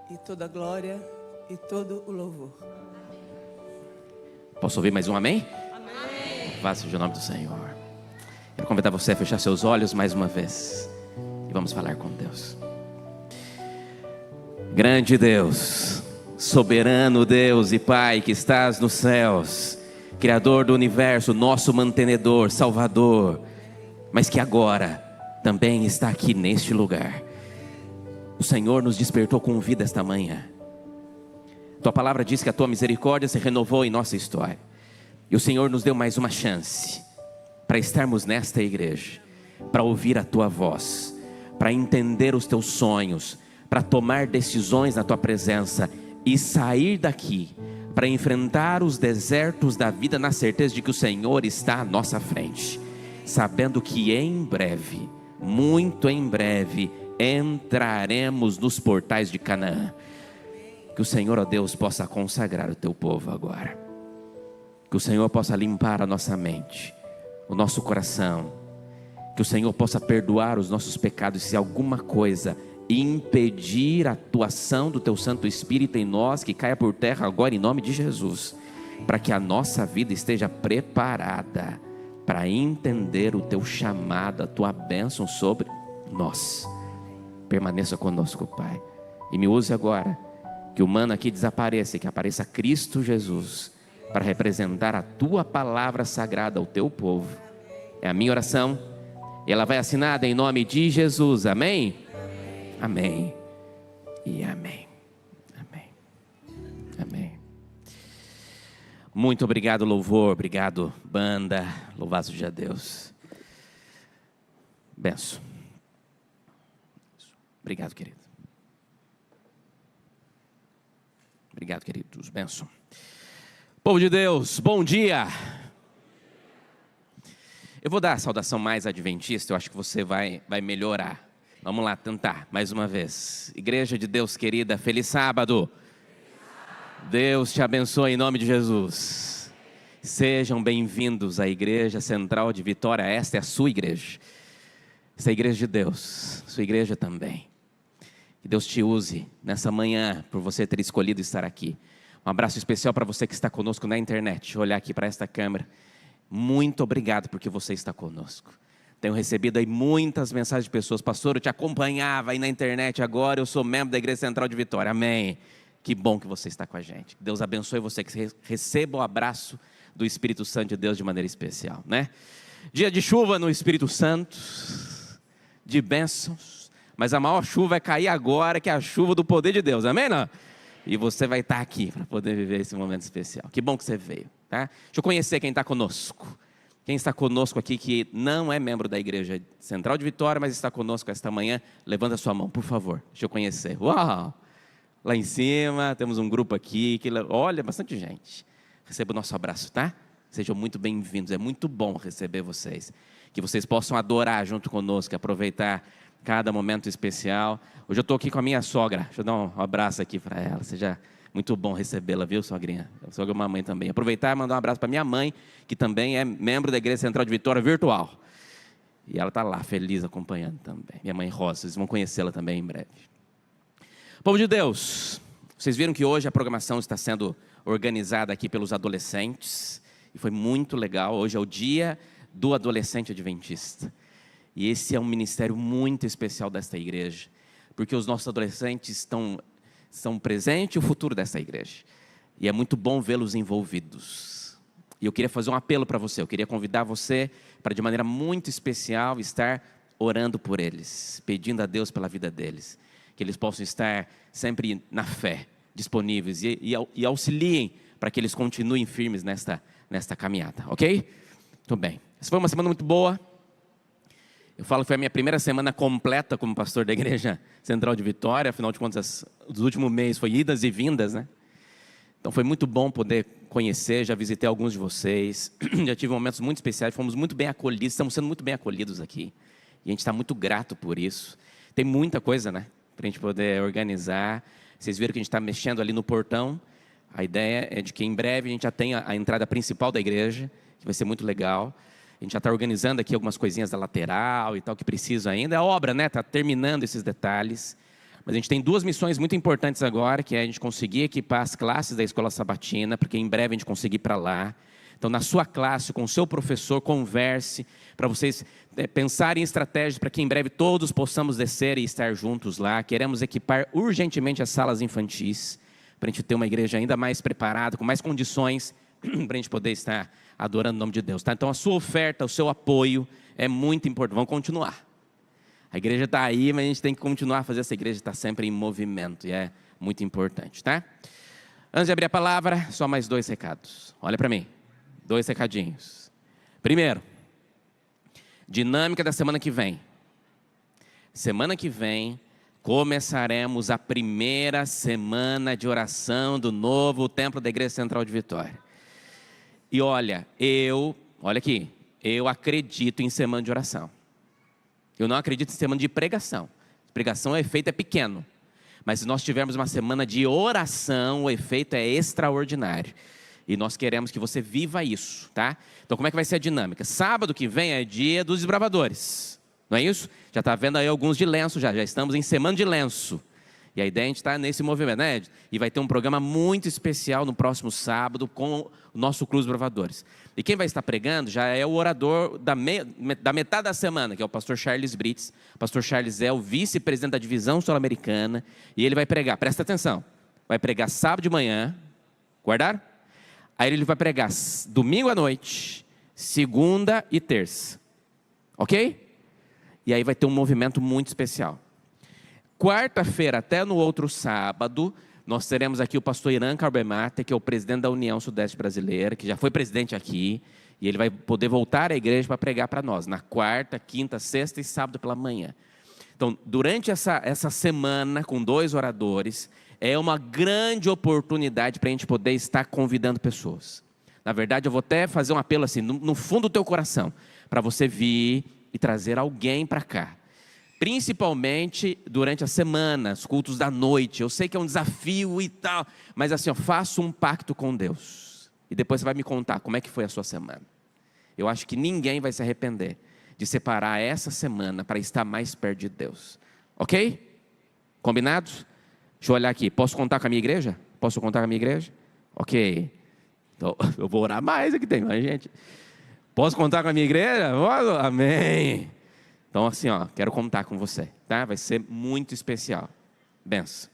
e toda a glória e todo o louvor. Posso ouvir mais um amém? Amém. Louvado seja o nome do Senhor. Quero convidar você a fechar seus olhos mais uma vez e vamos falar com Deus. Grande Deus, soberano Deus e Pai que estás nos céus, Criador do universo, nosso mantenedor, Salvador, mas que agora também está aqui neste lugar. O Senhor nos despertou com vida esta manhã. Tua palavra diz que a Tua misericórdia se renovou em nossa história. E o Senhor nos deu mais uma chance para estarmos nesta igreja, para ouvir a Tua voz, para entender os Teus sonhos, para tomar decisões na Tua presença e sair daqui para enfrentar os desertos da vida na certeza de que o Senhor está à nossa frente, sabendo que em breve, muito em breve, entraremos nos portais de Canaã. Que o Senhor, ó Deus, possa consagrar o Teu povo agora. Que o Senhor possa limpar a nossa mente, o nosso coração. Que o Senhor possa perdoar os nossos pecados, se alguma coisa impedir a atuação do Teu Santo Espírito em nós, que caia por terra agora em nome de Jesus, para que a nossa vida esteja preparada para entender o Teu chamado, a Tua bênção sobre nós. Permaneça conosco, Pai, e me use agora, que o humano aqui desapareça e que apareça Cristo Jesus, para representar a Tua palavra sagrada ao Teu povo. É a minha oração, e ela vai assinada em nome de Jesus, amém? Amém e amém. Amém. Amém. Muito obrigado, louvor. Obrigado, banda. Louvado seja Deus. Benção. Obrigado, querido. Obrigado, queridos. Benção. Povo de Deus, bom dia. Eu vou dar a saudação mais adventista. Eu acho que você vai melhorar. Vamos lá, tentar, mais uma vez. Igreja de Deus querida, feliz sábado. Deus te abençoe em nome de Jesus. Sejam bem-vindos à Igreja Central de Vitória. Esta é a sua igreja. Esta é a igreja de Deus, sua igreja também. Que Deus te use nessa manhã, por você ter escolhido estar aqui. Um abraço especial para você que está conosco na internet. Olhar aqui para esta câmera. Muito obrigado porque você está conosco. Tenho recebido aí muitas mensagens de pessoas. Pastor, eu te acompanhava aí na internet, agora eu sou membro da Igreja Central de Vitória. Amém. Que bom que você está com a gente. Deus abençoe você, que receba o abraço do Espírito Santo de Deus de maneira especial, né? Dia de chuva no Espírito Santo, de bênçãos, mas a maior chuva vai cair agora, que é a chuva do poder de Deus, amém? Não? E você vai estar aqui para poder viver esse momento especial. Que bom que você veio, tá? Deixa eu conhecer quem está conosco. Quem está conosco aqui que não é membro da Igreja Central de Vitória, mas está conosco esta manhã, levanta a sua mão, por favor. Deixa eu conhecer. Uau! Lá em cima, temos um grupo aqui, que olha, bastante gente. Receba o nosso abraço, tá? Sejam muito bem-vindos, é muito bom receber vocês. Que vocês possam adorar junto conosco, aproveitar cada momento especial. Hoje eu estou aqui com a minha sogra. Deixa eu dar um abraço aqui para ela. Seja muito bom recebê-la, viu, sogrinha? A sogra é uma mãe também. Aproveitar e mandar um abraço para minha mãe, que também é membro da Igreja Central de Vitória virtual. E ela está lá, feliz, acompanhando também. Minha mãe Rosa, vocês vão conhecê-la também em breve. Povo de Deus, vocês viram que hoje a programação está sendo organizada aqui pelos adolescentes. E foi muito legal. Hoje é o dia do adolescente adventista. E esse é um ministério muito especial desta igreja. Porque os nossos adolescentes são presente e o futuro dessa igreja. E é muito bom vê-los envolvidos. E eu queria fazer um apelo para você. Eu queria convidar você para, de maneira muito especial, estar orando por eles, pedindo a Deus pela vida deles. Que eles possam estar sempre na fé, disponíveis e auxiliem para que eles continuem firmes nesta caminhada, ok? Muito bem. Essa foi uma semana muito boa. Eu falo que foi a minha primeira semana completa como pastor da Igreja Central de Vitória. Afinal de contas, os últimos meses foi idas e vindas, né? Então foi muito bom poder conhecer, já visitei alguns de vocês. Já tive momentos muito especiais, fomos muito bem acolhidos, estamos sendo muito bem acolhidos aqui. E a gente está muito grato por isso. Tem muita coisa, né? Para a gente poder organizar. Vocês viram que a gente está mexendo ali no portão. A ideia é de que em breve a gente já tenha a entrada principal da igreja, que vai ser muito legal. A gente já está organizando aqui algumas coisinhas da lateral e tal, que precisa ainda. É obra, né? Está terminando esses detalhes. Mas a gente tem 2 missões muito importantes agora, que é a gente conseguir equipar as classes da Escola Sabatina, porque em breve a gente conseguir ir para lá. Então, na sua classe, com o seu professor, converse, para vocês pensarem em estratégias para que em breve todos possamos descer e estar juntos lá. Queremos equipar urgentemente as salas infantis, para a gente ter uma igreja ainda mais preparada, com mais condições, para a gente poder estar adorando o nome de Deus. Tá? Então, a sua oferta, o seu apoio é muito importante. Vamos continuar. A igreja está aí, mas a gente tem que continuar a fazer essa igreja estar sempre em movimento, e é muito importante, tá? Antes de abrir a palavra, só mais 2 recados. Olha para mim, 2 recadinhos. Primeiro, dinâmica da semana que vem. Semana que vem, começaremos a primeira semana de oração do novo templo da Igreja Central de Vitória. E olha aqui, eu acredito em semana de oração. Eu não acredito em semana de pregação. Pregação, o efeito é pequeno. Mas se nós tivermos uma semana de oração, o efeito é extraordinário. E nós queremos que você viva isso, tá? Então, como é que vai ser a dinâmica? Sábado que vem é dia dos desbravadores. Não é isso? Já está vendo aí alguns de lenço já estamos em semana de lenço. E a ideia é a gente estar nesse movimento, né? E vai ter um programa muito especial no próximo sábado com o nosso Clube dos Bravadores. E quem vai estar pregando já é o orador da metade da semana, que é o pastor Charles Brits. O pastor Charles é o vice-presidente da divisão sul-americana. E ele vai pregar, presta atenção, vai pregar sábado de manhã, guardaram? Aí ele vai pregar domingo à noite, segunda e terça. Ok? E aí vai ter um movimento muito especial. Quarta-feira até no outro sábado, nós teremos aqui o pastor Irã Carbemate, que é o presidente da União Sudeste Brasileira, que já foi presidente aqui, e ele vai poder voltar à igreja para pregar para nós, na quarta, quinta, sexta e sábado pela manhã. Então, durante essa semana, com 2 oradores, é uma grande oportunidade para a gente poder estar convidando pessoas. Na verdade, eu vou até fazer um apelo assim, no fundo do teu coração, para você vir e trazer alguém para cá. Principalmente durante a semana, os cultos da noite. Eu sei que é um desafio e tal, mas assim, faça um pacto com Deus. E depois você vai me contar como é que foi a sua semana. Eu acho que ninguém vai se arrepender de separar essa semana para estar mais perto de Deus. Ok? Combinados? Deixa eu olhar aqui. Posso contar com a minha igreja? Posso contar com a minha igreja? Ok. Então, eu vou orar mais aqui, tem mais gente. Posso contar com a minha igreja? Amém. Então, assim, quero contar com você, tá? Vai ser muito especial. Benção.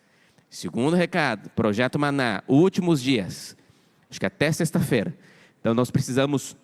Segundo recado, Projeto Maná, últimos dias. Acho que até sexta-feira. Então, nós precisamos,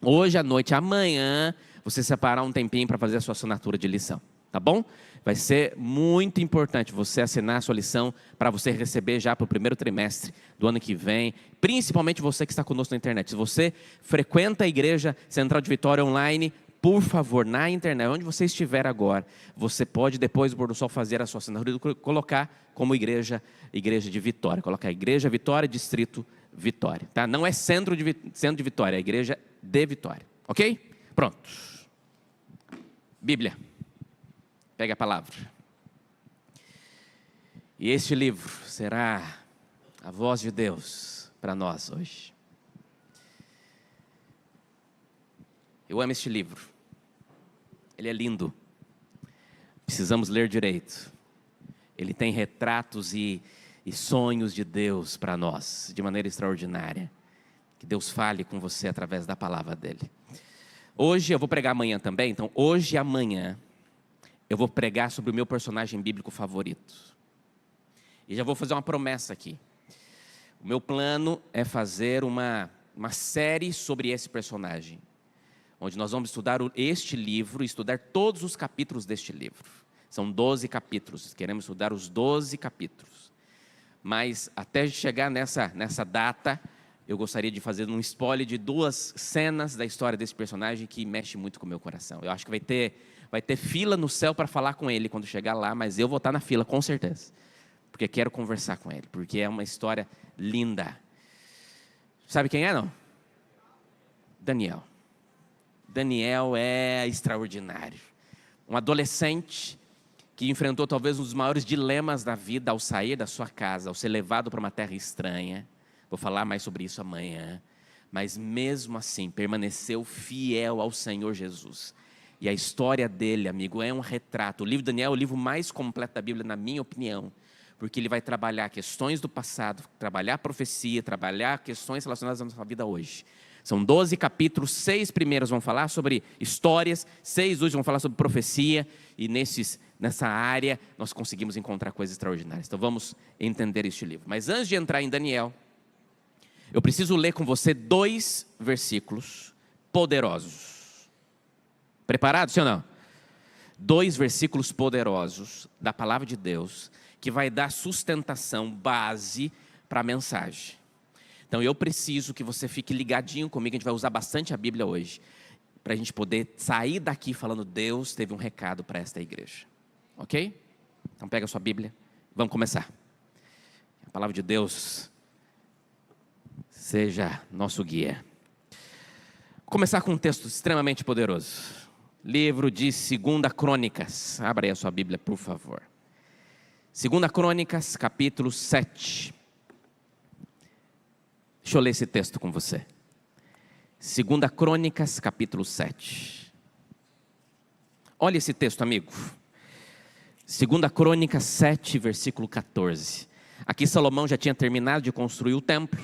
hoje à noite, amanhã, você separar um tempinho para fazer a sua assinatura de lição. Tá bom? Vai ser muito importante você assinar a sua lição para você receber já para o primeiro trimestre do ano que vem. Principalmente você que está conosco na internet. Se você frequenta a Igreja Central de Vitória online, por favor, na internet, onde você estiver agora, você pode, depois do pôr do sol, fazer a sua assinatura e colocar como igreja de Vitória. Colocar Igreja Vitória, Distrito Vitória. Tá? Não é centro de Vitória, é Igreja de Vitória. Ok? Pronto. Bíblia. Pega a palavra. E este livro será a voz de Deus para nós hoje. Eu amo este livro. Ele é lindo. Precisamos ler direito. Ele tem retratos e sonhos de Deus para nós, de maneira extraordinária. Que Deus fale com você através da palavra dele. Hoje, eu vou pregar amanhã também. Então, hoje e amanhã, eu vou pregar sobre o meu personagem bíblico favorito. E já vou fazer uma promessa aqui. O meu plano é fazer uma série sobre esse personagem, onde nós vamos estudar este livro, estudar todos os capítulos deste livro. São 12 capítulos, queremos estudar os 12 capítulos. Mas até chegar nessa data, eu gostaria de fazer um spoiler de 2 cenas da história desse personagem que mexe muito com o meu coração. Eu acho que vai ter fila no céu para falar com ele quando chegar lá, mas eu vou estar na fila com certeza. Porque quero conversar com ele, porque é uma história linda. Sabe quem é, não? Daniel. Daniel é extraordinário. Um adolescente que enfrentou talvez um dos maiores dilemas da vida ao sair da sua casa, ao ser levado para uma terra estranha. Vou falar mais sobre isso amanhã. Mas mesmo assim, permaneceu fiel ao Senhor Jesus. E a história dele, amigo, é um retrato. O livro de Daniel é o livro mais completo da Bíblia, na minha opinião, porque ele vai trabalhar questões do passado, trabalhar profecia, trabalhar questões relacionadas à nossa vida hoje. São 12 capítulos, 6 primeiros vão falar sobre histórias, 6 últimos vão falar sobre profecia, e nessa área nós conseguimos encontrar coisas extraordinárias. Então vamos entender este livro. Mas antes de entrar em Daniel, eu preciso ler com você 2 versículos poderosos. Preparado, sim ou não? 2 versículos poderosos da palavra de Deus, que vai dar sustentação, base para a mensagem. Então eu preciso que você fique ligadinho comigo, a gente vai usar bastante a Bíblia hoje, para a gente poder sair daqui falando, Deus teve um recado para esta igreja. Ok? Então pega a sua Bíblia, vamos começar. A palavra de Deus seja nosso guia. Vou começar com um texto extremamente poderoso. Livro de 2 Crônicas. Abra aí a sua Bíblia, por favor. 2 Crônicas, capítulo 7. Deixa eu ler esse texto com você. 2 Crônicas, capítulo 7. Olha esse texto, amigo. 2 Crônicas 7, versículo 14. Aqui Salomão já tinha terminado de construir o templo.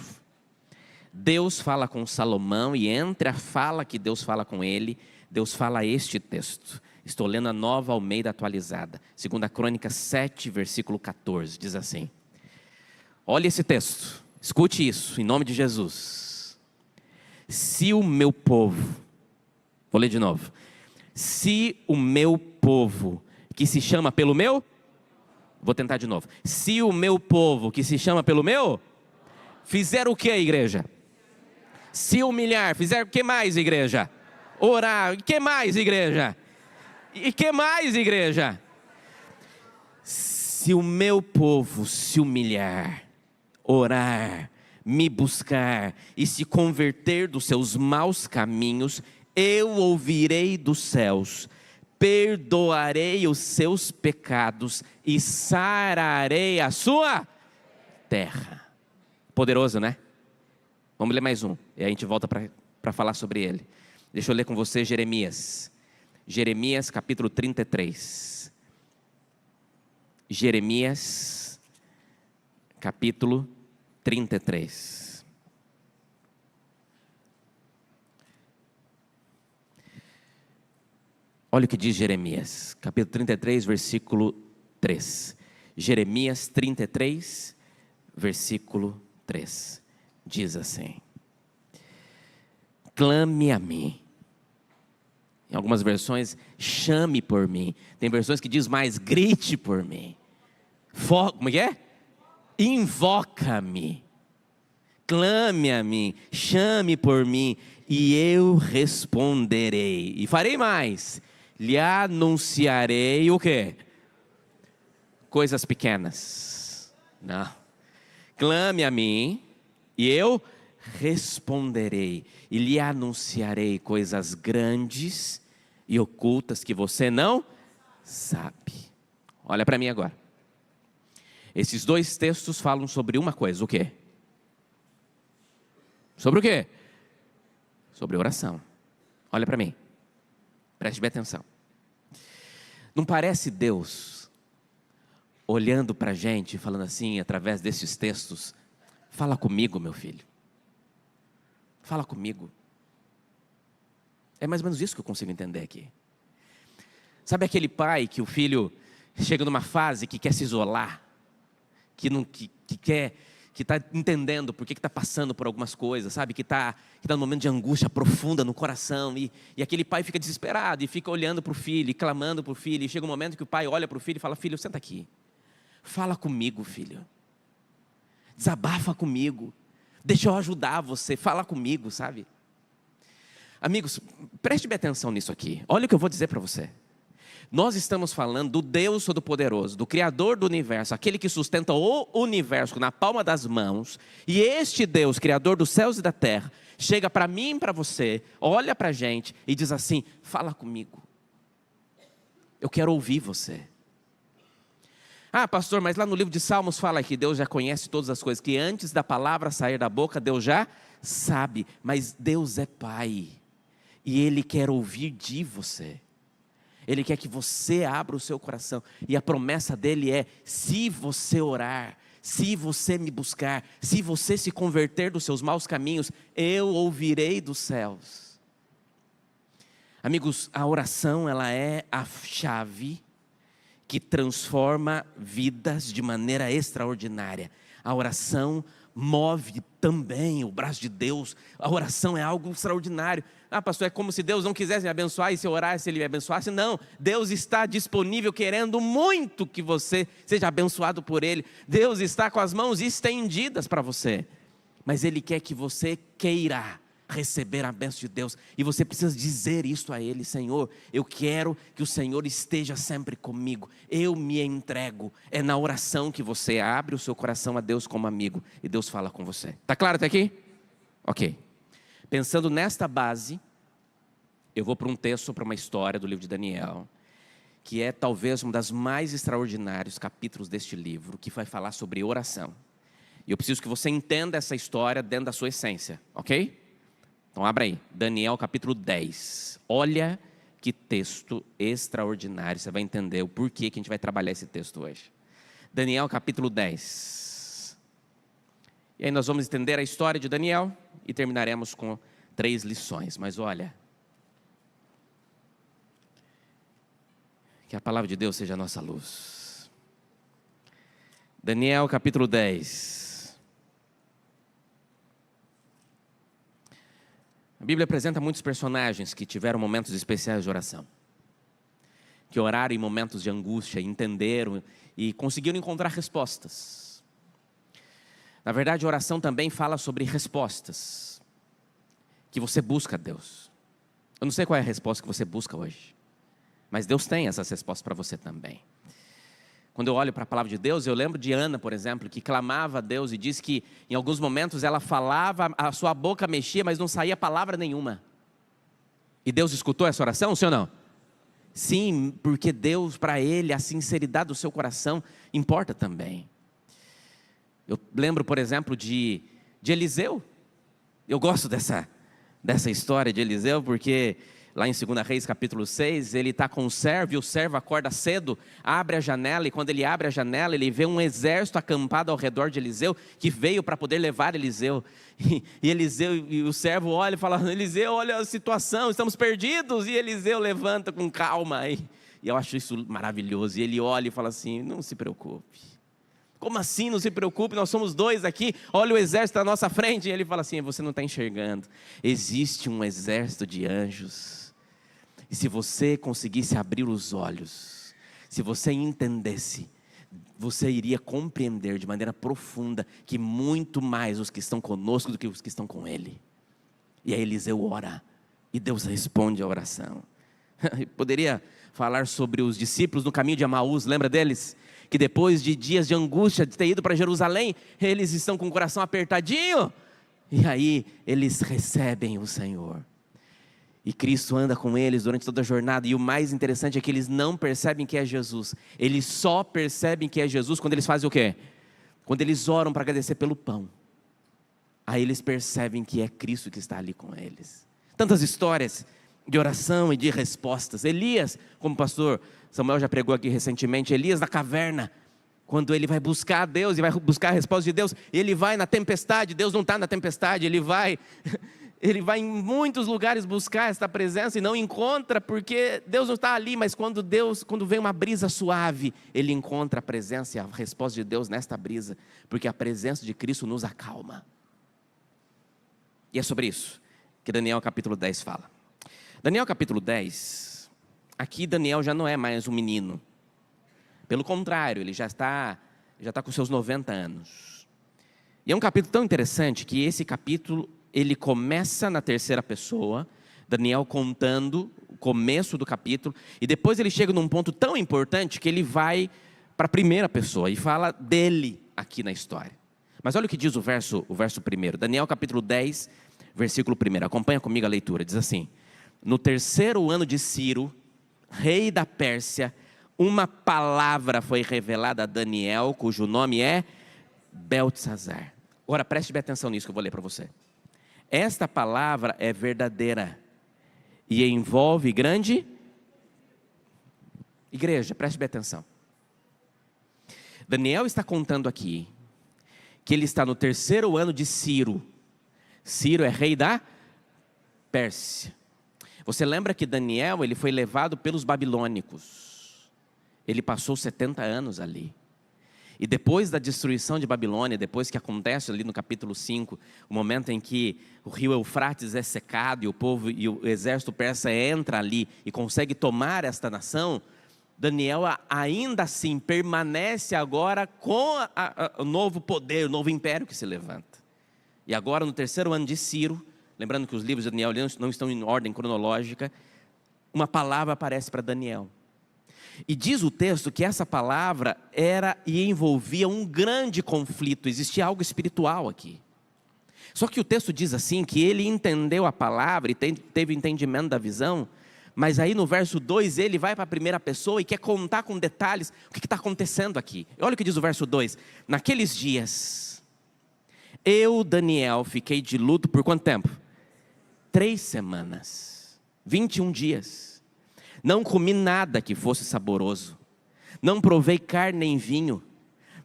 Deus fala com Salomão e entre a fala que Deus fala com ele, Deus fala este texto. Estou lendo a Nova Almeida atualizada. 2 Crônicas 7, versículo 14. Diz assim. Olha esse texto. Escute isso, em nome de Jesus. Se o meu povo, vou ler de novo. Se o meu povo, que se chama pelo meu, vou tentar de novo. Se o meu povo, que se chama pelo meu, fizer o que, igreja? Se humilhar, fizer o que mais, igreja? Orar, e que mais, igreja? E que mais, igreja? Se o meu povo se humilhar, orar, me buscar e se converter dos seus maus caminhos, eu ouvirei dos céus, perdoarei os seus pecados e sararei a sua terra. Poderoso, né? Vamos ler mais um, e aí a gente volta para falar sobre ele. Deixa eu ler com você Jeremias. Jeremias capítulo 33. Jeremias capítulo 33. Olha o que diz Jeremias, capítulo 33, versículo 3. Jeremias 33, versículo 3. Diz assim: clame a mim. Em algumas versões, chame por mim. Tem versões que diz mais, grite por mim. Como é? Invoca-me. Clame a mim, chame por mim, e eu responderei. E farei mais, lhe anunciarei o quê? Coisas pequenas. Não. Clame a mim, e eu responderei, e lhe anunciarei coisas grandes e ocultas que você não sabe. Olha para mim agora. Esses 2 textos falam sobre uma coisa, o quê? Sobre o quê? Sobre oração. Olha para mim, preste bem atenção. Não parece Deus olhando para a gente, falando assim, através desses textos, fala comigo, meu filho. Fala comigo. É mais ou menos isso que eu consigo entender aqui. Sabe aquele pai que o filho chega numa fase que quer se isolar, que está entendendo por que está passando por algumas coisas, sabe? Que está num momento de angústia profunda no coração, e aquele pai fica desesperado, e fica olhando para o filho, e clamando para o filho, e chega um momento que o pai olha para o filho e fala, filho, senta aqui, fala comigo, filho, desabafa comigo, deixa eu ajudar você, fala comigo, sabe? Amigos, preste bem atenção nisso aqui, olha o que eu vou dizer para você. Nós estamos falando do Deus Todo-Poderoso, do Criador do Universo, aquele que sustenta o universo na palma das mãos. E este Deus, Criador dos céus e da terra, chega para mim e para você, olha para a gente e diz assim, fala comigo. Eu quero ouvir você. Ah, pastor, mas lá no livro de Salmos fala que Deus já conhece todas as coisas, que antes da palavra sair da boca, Deus já sabe. Mas Deus é Pai, e Ele quer ouvir de você. Ele quer que você abra o seu coração. E a promessa dele é: se você orar, se você me buscar, se você se converter dos seus maus caminhos, eu ouvirei dos céus. Amigos, a oração, ela é a chave que transforma vidas de maneira extraordinária. A oração move também o braço de Deus. A oração é algo extraordinário. Ah, pastor, é como se Deus não quisesse me abençoar, e se eu orasse, Ele me abençoasse. Não, Deus está disponível, querendo muito que você seja abençoado por Ele. Deus está com as mãos estendidas para você, mas Ele quer que você queira receber a bênção de Deus, e você precisa dizer isso a Ele: Senhor, eu quero que o Senhor esteja sempre comigo, eu me entrego. É na oração que você abre o seu coração a Deus como amigo, e Deus fala com você. Está claro até aqui? Ok. Pensando nesta base, eu vou para um texto, para uma história do livro de Daniel, que é talvez um dos mais extraordinários capítulos deste livro, que vai falar sobre oração. E eu preciso que você entenda essa história dentro da sua essência, ok? Então abra aí, Daniel capítulo 10. Olha que texto extraordinário, você vai entender o porquê que a gente vai trabalhar esse texto hoje. Daniel capítulo 10. E aí nós vamos entender a história de Daniel e terminaremos com 3 lições. Mas olha, que a palavra de Deus seja a nossa luz. Daniel capítulo 10. A Bíblia apresenta muitos personagens que tiveram momentos especiais de oração, que oraram em momentos de angústia, entenderam e conseguiram encontrar respostas. Na verdade, a oração também fala sobre respostas que você busca a Deus. Eu não sei qual é a resposta que você busca hoje, mas Deus tem essas respostas para você também. Quando eu olho para a palavra de Deus, eu lembro de Ana, por exemplo, que clamava a Deus e disse que em alguns momentos ela falava, a sua boca mexia, mas não saía palavra nenhuma. E Deus escutou essa oração, sim ou não? Sim, porque Deus, para Ele, a sinceridade do seu coração importa também. Eu lembro, por exemplo, de Eliseu. Eu gosto dessa história de Eliseu, porque lá em 2 Reis capítulo 6, ele está com o servo, e o servo acorda cedo, abre a janela, e quando ele abre a janela, ele vê um exército acampado ao redor de Eliseu, que veio para poder levar Eliseu. E Eliseu, e o servo olha e fala: Eliseu, olha a situação, estamos perdidos. E Eliseu levanta com calma, e eu acho isso maravilhoso. E ele olha e fala assim: não se preocupe. Como assim não se preocupe? Nós somos 2 aqui, olha o exército à nossa frente. E ele fala assim: você não está enxergando, existe um exército de anjos. E se você conseguisse abrir os olhos, se você entendesse, você iria compreender de maneira profunda que muito mais os que estão conosco do que os que estão com Ele. E aí Eliseu ora, e Deus responde a oração. Poderia falar sobre os discípulos no caminho de Emaús, lembra deles? Que depois de dias de angústia, de ter ido para Jerusalém, eles estão com o coração apertadinho, e aí eles recebem o Senhor. E Cristo anda com eles durante toda a jornada. E o mais interessante é que eles não percebem que é Jesus. Eles só percebem que é Jesus quando eles fazem o quê? Quando eles oram para agradecer pelo pão. Aí eles percebem que é Cristo que está ali com eles. Tantas histórias de oração e de respostas. Elias, como o pastor Samuel já pregou aqui recentemente, Elias na caverna. Quando ele vai buscar a Deus e vai buscar a resposta de Deus, ele vai na tempestade. Deus não está na tempestade, ele vai em muitos lugares buscar esta presença e não encontra, porque Deus não está ali. Mas quando vem uma brisa suave, ele encontra a presença e a resposta de Deus nesta brisa, porque a presença de Cristo nos acalma. E é sobre isso que Daniel capítulo 10 fala. Daniel capítulo 10, aqui Daniel já não é mais um menino. Pelo contrário, ele já está com seus 90 anos. E é um capítulo tão interessante que esse capítulo, ele começa na terceira pessoa, Daniel contando o começo do capítulo, e depois ele chega num ponto tão importante que ele vai para a primeira pessoa e fala dele aqui na história. Mas olha o que diz o verso 1, Daniel capítulo 10, versículo 1, acompanha comigo a leitura, diz assim: no 3º ano de Ciro, rei da Pérsia, uma palavra foi revelada a Daniel, cujo nome é Beltesazar. Agora preste bem atenção nisso que eu vou ler para você. Esta palavra é verdadeira e envolve grande Igreja, preste bem atenção. Daniel está contando aqui que ele está no 3º ano de Ciro. Ciro é rei da Pérsia. Você lembra que Daniel ele foi levado pelos babilônicos. Ele passou 70 anos ali. E depois da destruição de Babilônia, depois que acontece ali no capítulo 5, o momento em que o rio Eufrates é secado e o povo e o exército persa entra ali e consegue tomar esta nação, Daniel ainda assim permanece agora com o novo poder, o novo império que se levanta. E agora no 3º ano de Ciro, lembrando que os livros de Daniel não estão em ordem cronológica, uma palavra aparece para Daniel. E diz o texto que essa palavra era e envolvia um grande conflito, existia algo espiritual aqui. Só que o texto diz assim, que ele entendeu a palavra e teve entendimento da visão, mas aí no verso 2 ele vai para a primeira pessoa e quer contar com detalhes o que está acontecendo aqui. Olha o que diz o verso 2, naqueles dias, eu, Daniel, fiquei de luto por quanto tempo? 3 semanas, 21 dias. Não comi nada que fosse saboroso, não provei carne nem vinho,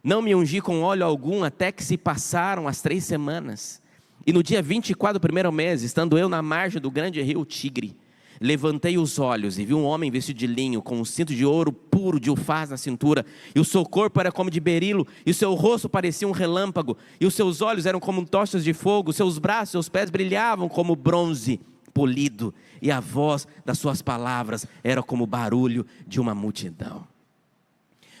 não me ungi com óleo algum até que se passaram as 3 semanas. E no dia 24 do 1º mês, estando eu na margem do grande rio Tigre, levantei os olhos e vi um homem vestido de linho, com um cinto de ouro puro de ufaz na cintura, e o seu corpo era como de berilo, e o seu rosto parecia um relâmpago, e os seus olhos eram como tochas de fogo, seus braços e seus pés brilhavam como bronze polido, e a voz das suas palavras era como o barulho de uma multidão.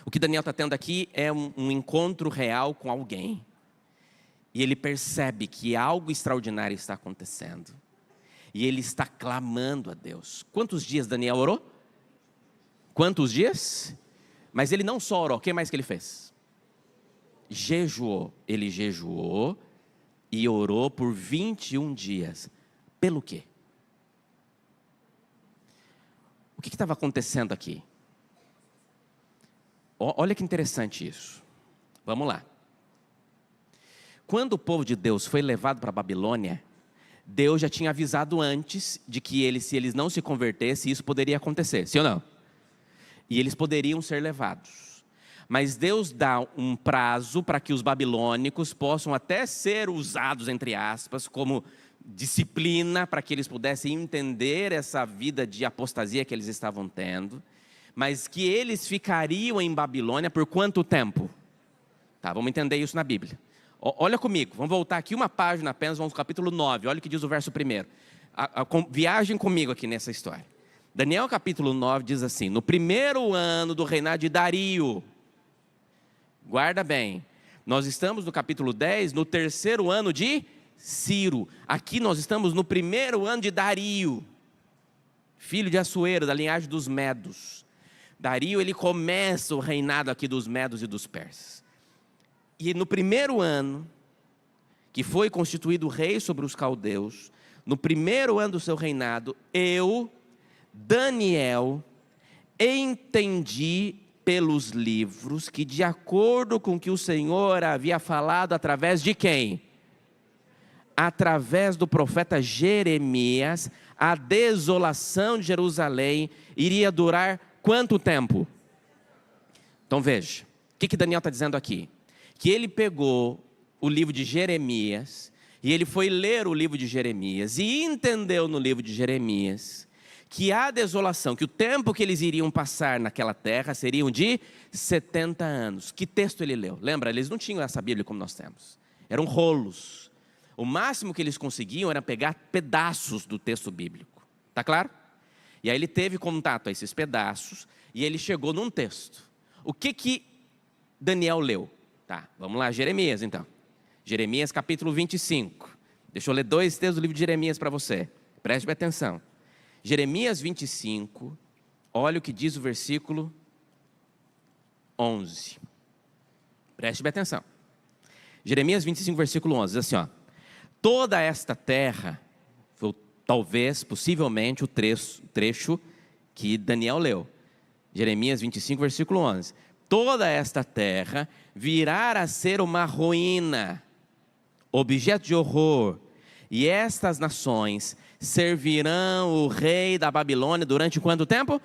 O que Daniel está tendo aqui é um encontro real com alguém, e ele percebe que algo extraordinário está acontecendo, e ele está clamando a Deus. Quantos dias Daniel orou? Quantos dias? Mas ele não só orou, o que mais que ele fez? Jejuou. Ele jejuou e orou por 21 dias. Pelo quê? O que estava acontecendo aqui? Olha que interessante isso. Vamos lá. Quando o povo de Deus foi levado para a Babilônia, Deus já tinha avisado antes de que se eles não se convertessem, isso poderia acontecer, sim ou não? E eles poderiam ser levados. Mas Deus dá um prazo para que os babilônicos possam até ser usados, entre aspas, como disciplina, para que eles pudessem entender essa vida de apostasia que eles estavam tendo, mas que eles ficariam em Babilônia por quanto tempo? Tá, vamos entender isso na Bíblia. Olha comigo, vamos voltar aqui uma página apenas, vamos ao capítulo 9, olha o que diz o verso 1. Viagem comigo aqui nessa história. Daniel capítulo 9 diz assim: no 1º ano do reinado de Dario, guarda bem, nós estamos no capítulo 10, no 3º ano de Ciro. Aqui nós estamos no 1º ano de Dario, filho de Assuero, da linhagem dos Medos. Dario, ele começa o reinado aqui dos Medos e dos Persas. E no 1º ano, que foi constituído rei sobre os caldeus, no 1º ano do seu reinado, eu, Daniel, entendi pelos livros que, de acordo com o que o Senhor havia falado através de quem? Através do profeta Jeremias, a desolação de Jerusalém iria durar quanto tempo? Então veja, o que Daniel está dizendo aqui? Que ele pegou o livro de Jeremias, e ele foi ler o livro de Jeremias, e entendeu no livro de Jeremias, que a desolação, que o tempo que eles iriam passar naquela terra, seriam de 70 anos. Que texto ele leu? Lembra, eles não tinham essa Bíblia como nós temos, eram rolos. O máximo que eles conseguiam era pegar pedaços do texto bíblico, tá claro? E aí ele teve contato a esses pedaços, e ele chegou num texto. O que Daniel leu? Tá, vamos lá, Jeremias então. Jeremias capítulo 25. Deixa eu ler 2 textos do livro de Jeremias para você. Preste bem atenção. Jeremias 25, olha o que diz o versículo 11. Preste bem atenção. Jeremias 25, versículo 11, diz assim, ó: toda esta terra, talvez, possivelmente, o trecho que Daniel leu. Jeremias 25, versículo 11. Toda esta terra virá a ser uma ruína, objeto de horror, e estas nações servirão o rei da Babilônia durante quanto tempo?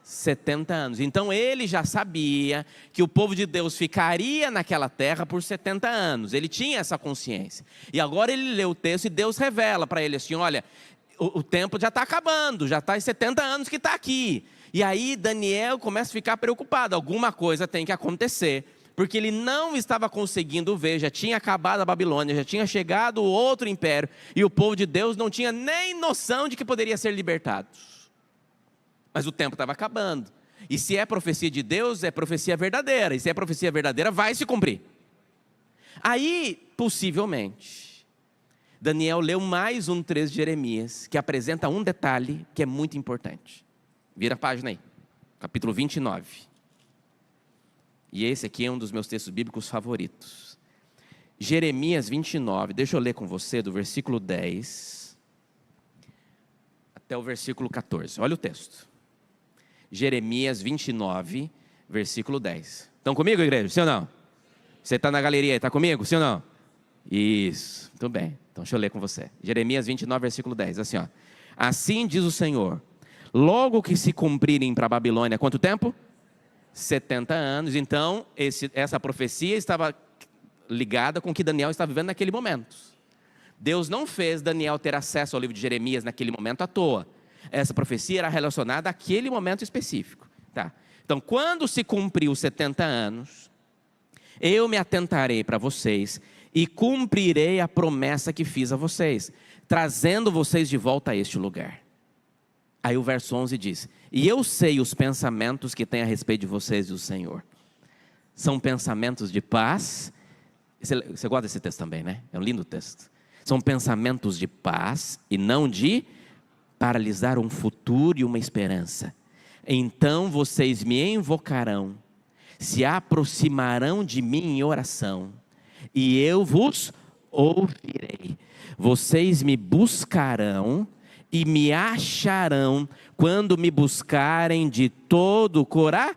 70 anos. Então ele já sabia que o povo de Deus ficaria naquela terra por 70 anos. Ele tinha essa consciência. E agora ele lê o texto e Deus revela para ele assim: olha, o tempo já está acabando, já está em 70 anos que está aqui. E aí Daniel começa a ficar preocupado. Alguma coisa tem que acontecer. Porque ele não estava conseguindo ver, já tinha acabado a Babilônia, já tinha chegado outro império. E o povo de Deus não tinha nem noção de que poderia ser libertado. Mas o tempo estava acabando. E se é profecia de Deus, é profecia verdadeira. E se é profecia verdadeira, vai se cumprir. Aí, possivelmente, Daniel leu mais um trecho de Jeremias, que apresenta um detalhe que é muito importante. Vira a página aí, capítulo 29. E esse aqui é um dos meus textos bíblicos favoritos. Jeremias 29, deixa eu ler com você, do versículo 10 até o versículo 14. Olha o texto. Jeremias 29, versículo 10. Estão comigo, igreja? Sim ou não? Você está na galeria aí, está comigo? Sim ou não? Isso, muito bem. Então deixa eu ler com você. Jeremias 29, versículo 10. Assim, ó. Assim diz o Senhor: logo que se cumprirem para a Babilônia, quanto tempo? 70 anos. Então, essa profecia estava ligada com o que Daniel estava vivendo naquele momento. Deus não fez Daniel ter acesso ao livro de Jeremias naquele momento à toa. Essa profecia era relacionada àquele momento específico. Tá? Então, quando se cumprir os 70 anos, eu me atentarei para vocês e cumprirei a promessa que fiz a vocês, trazendo vocês de volta a este lugar. Aí o verso 11 diz: e eu sei os pensamentos que tenho a respeito de vocês e do Senhor. São pensamentos de paz. Você gosta desse texto também, né? É um lindo texto. São pensamentos de paz e não de paralisar um futuro e uma esperança. Então vocês me invocarão, se aproximarão de mim em oração, e eu vos ouvirei. Vocês me buscarão e me acharão quando me buscarem de todo o coração.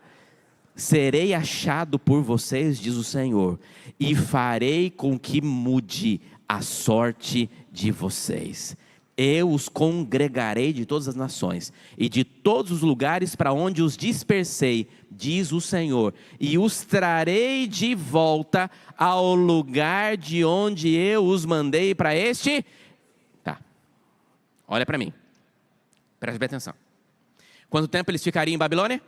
Serei achado por vocês, diz o Senhor, e farei com que mude a sorte de vocês. Eu os congregarei de todas as nações e de todos os lugares para onde os dispersei, diz o Senhor, e os trarei de volta ao lugar de onde eu os mandei para este. Tá, olha para mim, preste bem atenção. Quanto tempo eles ficariam em Babilônia?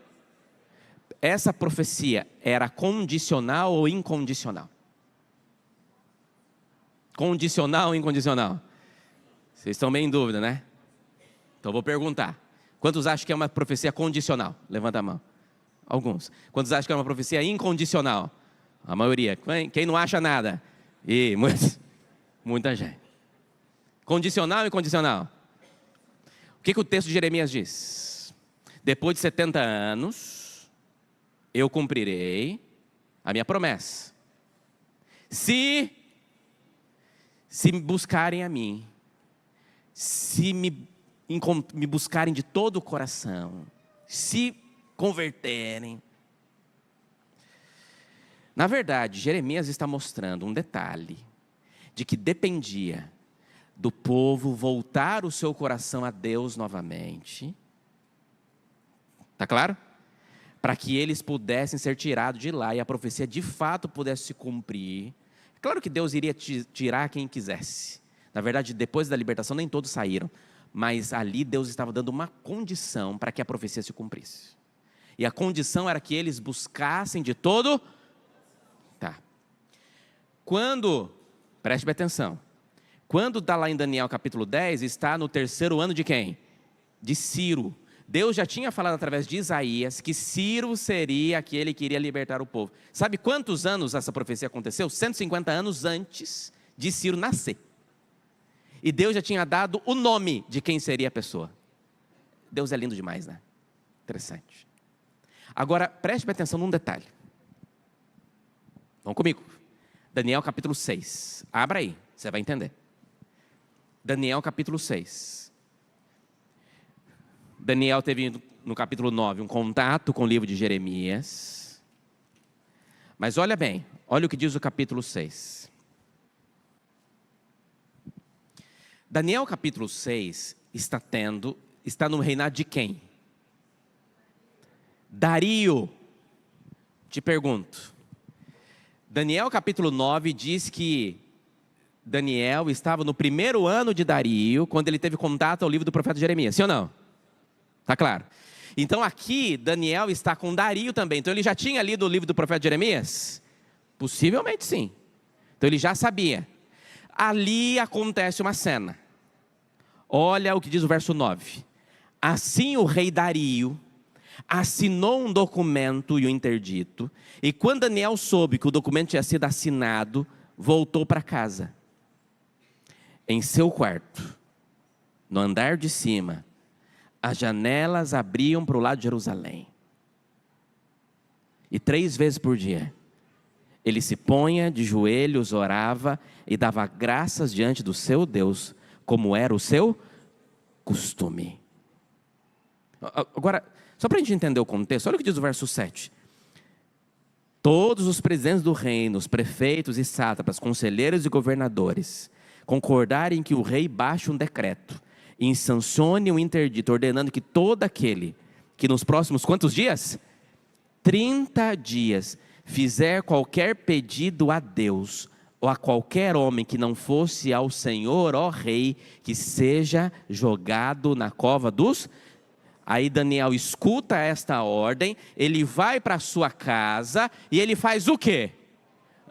Essa profecia era condicional ou incondicional? Condicional ou incondicional? Vocês estão meio em dúvida, né? Então vou perguntar. Quantos acham que é uma profecia condicional? Levanta a mão. Alguns. Quantos acham que é uma profecia incondicional? A maioria. Quem não acha nada? E muita gente. Condicional ou incondicional? O que o texto de Jeremias diz? Depois de 70 anos, eu cumprirei a minha promessa. Se me buscarem a mim, se me buscarem de todo o coração, se converterem. Na verdade, Jeremias está mostrando um detalhe de que dependia do povo voltar o seu coração a Deus novamente. Está claro? Para que eles pudessem ser tirados de lá e a profecia de fato pudesse se cumprir. Claro que Deus iria tirar quem quisesse. Na verdade, depois da libertação, nem todos saíram. Mas ali Deus estava dando uma condição para que a profecia se cumprisse. E a condição era que eles buscassem de todo. Tá. Preste bem atenção. Quando está lá em Daniel capítulo 10, está no 3º ano de quem? De Ciro. Deus já tinha falado através de Isaías que Ciro seria aquele que iria libertar o povo. Sabe quantos anos essa profecia aconteceu? 150 anos antes de Ciro nascer. E Deus já tinha dado o nome de quem seria a pessoa. Deus é lindo demais, né? Interessante. Agora, preste bem atenção num detalhe. Vão comigo. Daniel capítulo 6. Abra aí, você vai entender. Daniel capítulo 6. Daniel teve no capítulo 9 um contato com o livro de Jeremias. Mas olha bem, olha o que diz o capítulo 6. Daniel capítulo 6 está no reinado de quem? Dario. Te pergunto, Daniel capítulo 9 diz que Daniel estava no primeiro ano de Dario, quando ele teve contato ao livro do profeta Jeremias, sim ou não? Tá claro. Então aqui, Daniel está com Dario também. Então ele já tinha lido o livro do profeta Jeremias? Possivelmente sim. Então ele já sabia. Ali acontece uma cena. Olha o que diz o verso 9. Assim o rei Dario assinou um documento e o interdito. E quando Daniel soube que o documento tinha sido assinado, voltou para casa. Em seu quarto, no andar de cima, as janelas abriam para o lado de Jerusalém. E 3 vezes por dia, ele se punha de joelhos, orava e dava graças diante do seu Deus, como era o seu costume. Agora, só para a gente entender o contexto, olha o que diz o verso 7. Todos os presidentes do reino, os prefeitos e sátrapas, conselheiros e governadores, concordarem que o rei baixe um decreto e sancione um interdito, ordenando que todo aquele que nos próximos quantos dias? 30 dias, fizer qualquer pedido a Deus, ou a qualquer homem que não fosse ao Senhor, ó rei, que seja jogado na cova dos... Aí Daniel escuta esta ordem, ele vai para a sua casa, e ele faz o quê?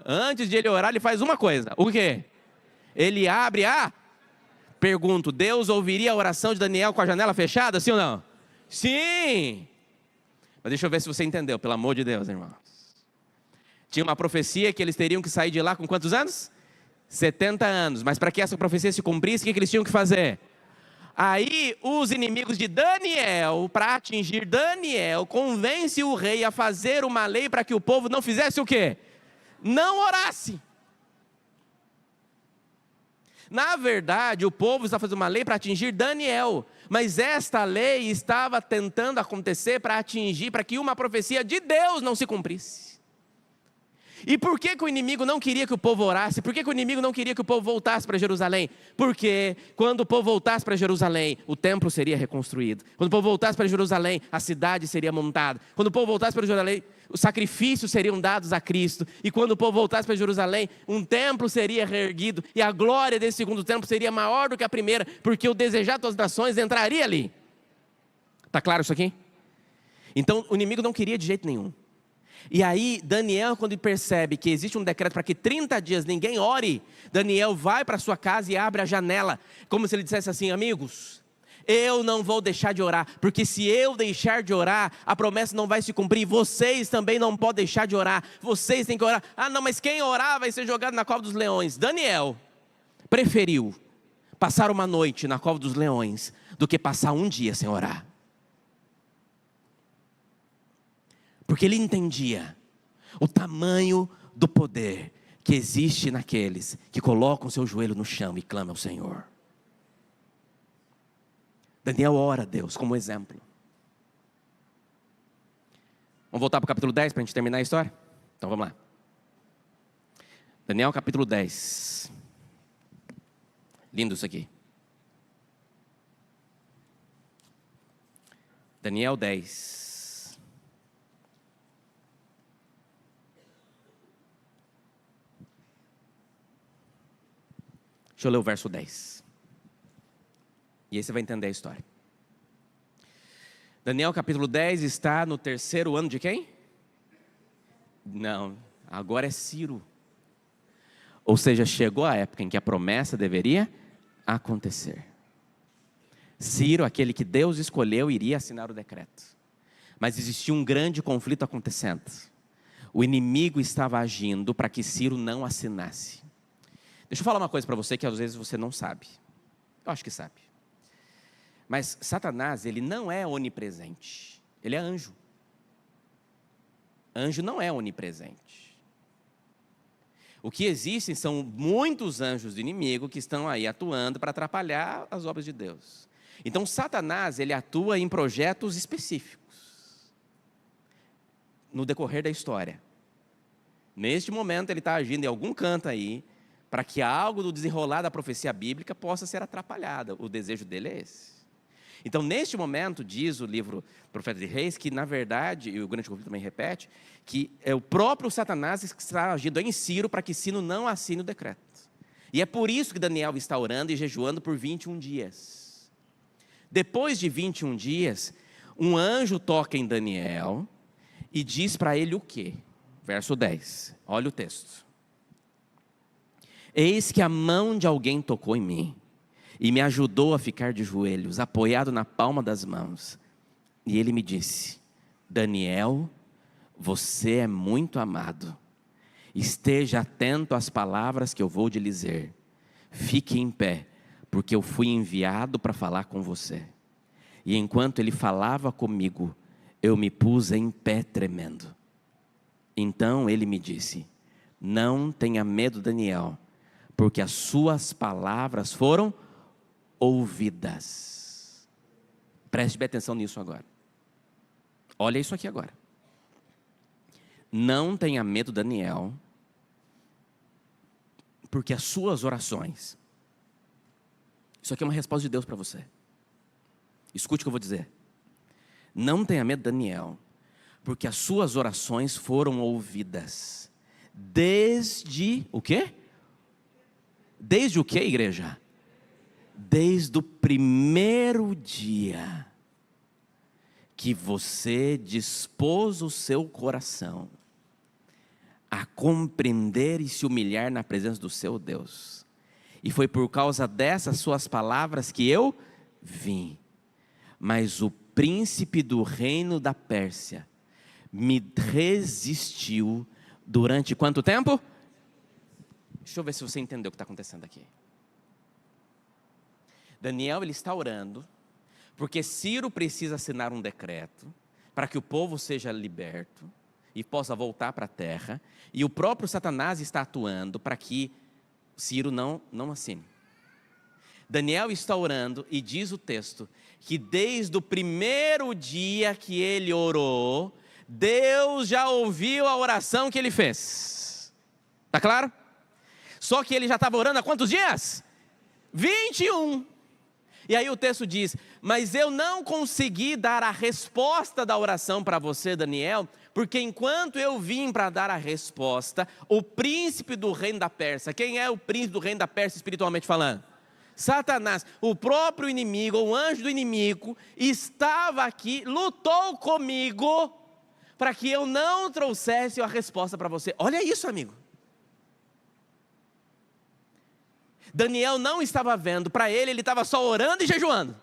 Antes de ele orar, ele faz uma coisa, o quê? Ele abre a... Pergunto, Deus ouviria a oração de Daniel com a janela fechada, sim ou não? Sim! Mas deixa eu ver se você entendeu, pelo amor de Deus, irmãos. Tinha uma profecia que eles teriam que sair de lá com quantos anos? 70 anos. Mas para que essa profecia se cumprisse, o que eles tinham que fazer? Aí os inimigos de Daniel, para atingir Daniel, convence o rei a fazer uma lei para que o povo não fizesse o quê? Não orasse. Na verdade, o povo está fazendo uma lei para atingir Daniel, mas esta lei estava tentando acontecer para atingir, para que uma profecia de Deus não se cumprisse. E por que o inimigo não queria que o povo orasse? Por que o inimigo não queria que o povo voltasse para Jerusalém? Porque quando o povo voltasse para Jerusalém, o templo seria reconstruído. Quando o povo voltasse para Jerusalém, a cidade seria montada. Quando o povo voltasse para Jerusalém, os sacrifícios seriam dados a Cristo. E quando o povo voltasse para Jerusalém, um templo seria reerguido. E a glória desse segundo templo seria maior do que a primeira, porque o desejado das nações entraria ali. Está claro isso aqui? Então o inimigo não queria de jeito nenhum. E aí Daniel, quando percebe que existe um decreto para que 30 dias ninguém ore, Daniel vai para sua casa e abre a janela, como se ele dissesse assim: amigos, eu não vou deixar de orar, porque se eu deixar de orar, a promessa não vai se cumprir. Vocês também não podem deixar de orar, vocês têm que orar. Ah não, mas quem orar vai ser jogado na cova dos leões. Daniel preferiu passar uma noite na cova dos leões do que passar um dia sem orar. Porque ele entendia o tamanho do poder que existe naqueles que colocam seu joelho no chão e clamam ao Senhor. Daniel ora a Deus como exemplo. Vamos voltar para o capítulo 10 para a gente terminar a história? Então vamos lá. Daniel capítulo 10. Lindo isso aqui. Daniel 10. Deixa eu ler o verso 10. E aí você vai entender a história. Daniel capítulo 10 está no 3º ano de quem? Não, agora é Ciro. Ou seja, chegou a época em que a promessa deveria acontecer. Ciro, aquele que Deus escolheu, iria assinar o decreto. Mas existia um grande conflito acontecendo. O inimigo estava agindo para que Ciro não assinasse. Deixa eu falar uma coisa para você que às vezes você não sabe. Eu acho que sabe. Mas Satanás, ele não é onipresente. Ele é anjo. Anjo não é onipresente. O que existem são muitos anjos do inimigo que estão aí atuando para atrapalhar as obras de Deus. Então Satanás, ele atua em projetos específicos no decorrer da história. Neste momento ele está agindo em algum canto aí, para que algo do desenrolar da profecia bíblica possa ser atrapalhado. O desejo dele é esse. Então, neste momento, diz o livro Profeta de Reis, que na verdade, e o grande conflito também repete, que é o próprio Satanás que está agindo em Ciro para que Ciro não assine o decreto. E é por isso que Daniel está orando e jejuando por 21 dias. Depois de 21 dias, um anjo toca em Daniel e diz para ele o quê? Verso 10, olha o texto. Eis que a mão de alguém tocou em mim e me ajudou a ficar de joelhos, apoiado na palma das mãos. E ele me disse: Daniel, você é muito amado. Esteja atento às palavras que eu vou lhe dizer. Fique em pé, porque eu fui enviado para falar com você. E enquanto ele falava comigo, eu me pus em pé tremendo. Então ele me disse: não tenha medo, Daniel, porque as suas palavras foram ouvidas. Preste bem atenção nisso agora. Olha isso aqui agora. Não tenha medo, Daniel, porque as suas orações. Isso aqui é uma resposta de Deus para você. Escute o que eu vou dizer. Não tenha medo, Daniel, porque as suas orações foram ouvidas. Desde o quê? Desde o quê, igreja? Desde o primeiro dia que você dispôs o seu coração a compreender e se humilhar na presença do seu Deus. E foi por causa dessas suas palavras que eu vim. Mas o príncipe do reino da Pérsia me resistiu durante quanto tempo? Deixa eu ver se você entendeu o que está acontecendo aqui. Daniel, ele está orando, porque Ciro precisa assinar um decreto, para que o povo seja liberto, e possa voltar para a terra, e o próprio Satanás está atuando, para que Ciro não assine. Daniel está orando, e diz o texto, que desde o primeiro dia que ele orou, Deus já ouviu a oração que ele fez. Está claro? Só que ele já estava orando há quantos dias? 21. E aí o texto diz: mas eu não consegui dar a resposta da oração para você, Daniel, porque enquanto eu vim para dar a resposta, o príncipe do reino da Pérsia, quem é o príncipe do reino da Pérsia espiritualmente falando? Satanás, o próprio inimigo, o anjo do inimigo, estava aqui, lutou comigo, para que eu não trouxesse a resposta para você. Olha isso, amigo. Daniel não estava vendo, para ele estava só orando e jejuando.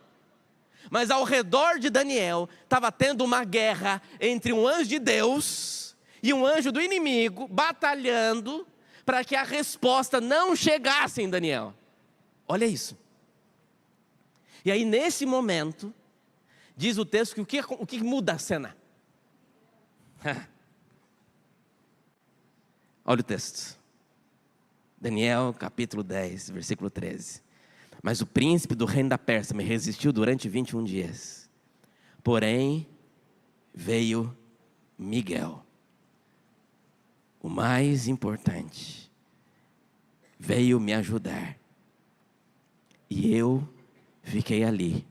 Mas ao redor de Daniel, estava tendo uma guerra entre um anjo de Deus e um anjo do inimigo, batalhando para que a resposta não chegasse em Daniel. Olha isso. E aí nesse momento, diz o texto que o que muda a cena? Olha o texto. Daniel capítulo 10, versículo 13. Mas o príncipe do reino da Pérsia me resistiu durante 21 dias. Porém, veio Miguel, o mais importante, veio me ajudar. E eu fiquei ali,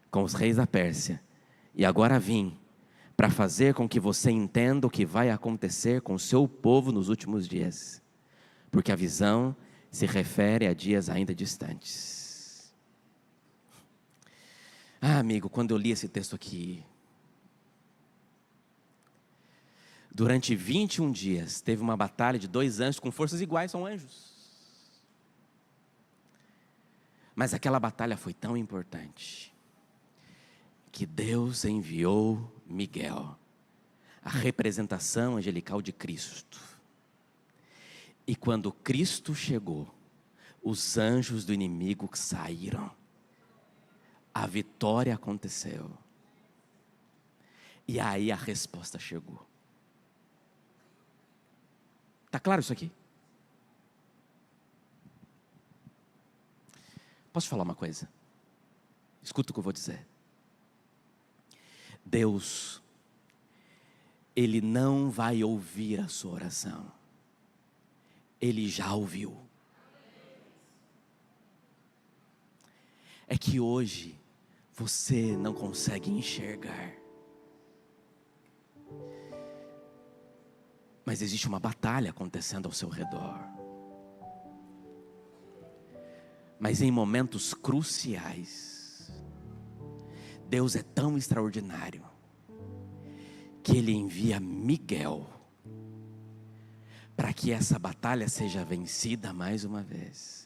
com os reis da Pérsia. E agora vim para fazer com que você entenda o que vai acontecer com o seu povo nos últimos dias. Porque a visão se refere a dias ainda distantes. Ah, amigo, quando eu li esse texto aqui, durante 21 dias, teve uma batalha de 2 anjos com forças iguais, são anjos. Mas aquela batalha foi tão importante, que Deus enviou Miguel, a representação angelical de Cristo. E quando Cristo chegou, os anjos do inimigo saíram. A vitória aconteceu. E aí a resposta chegou. Está claro isso aqui? Posso falar uma coisa? Escuta o que eu vou dizer. Deus, Ele não vai ouvir a sua oração. Ele já ouviu. É que hoje você não consegue enxergar. Mas existe uma batalha acontecendo ao seu redor. Mas em momentos cruciais, Deus é tão extraordinário que Ele envia Miguel para que essa batalha seja vencida mais uma vez.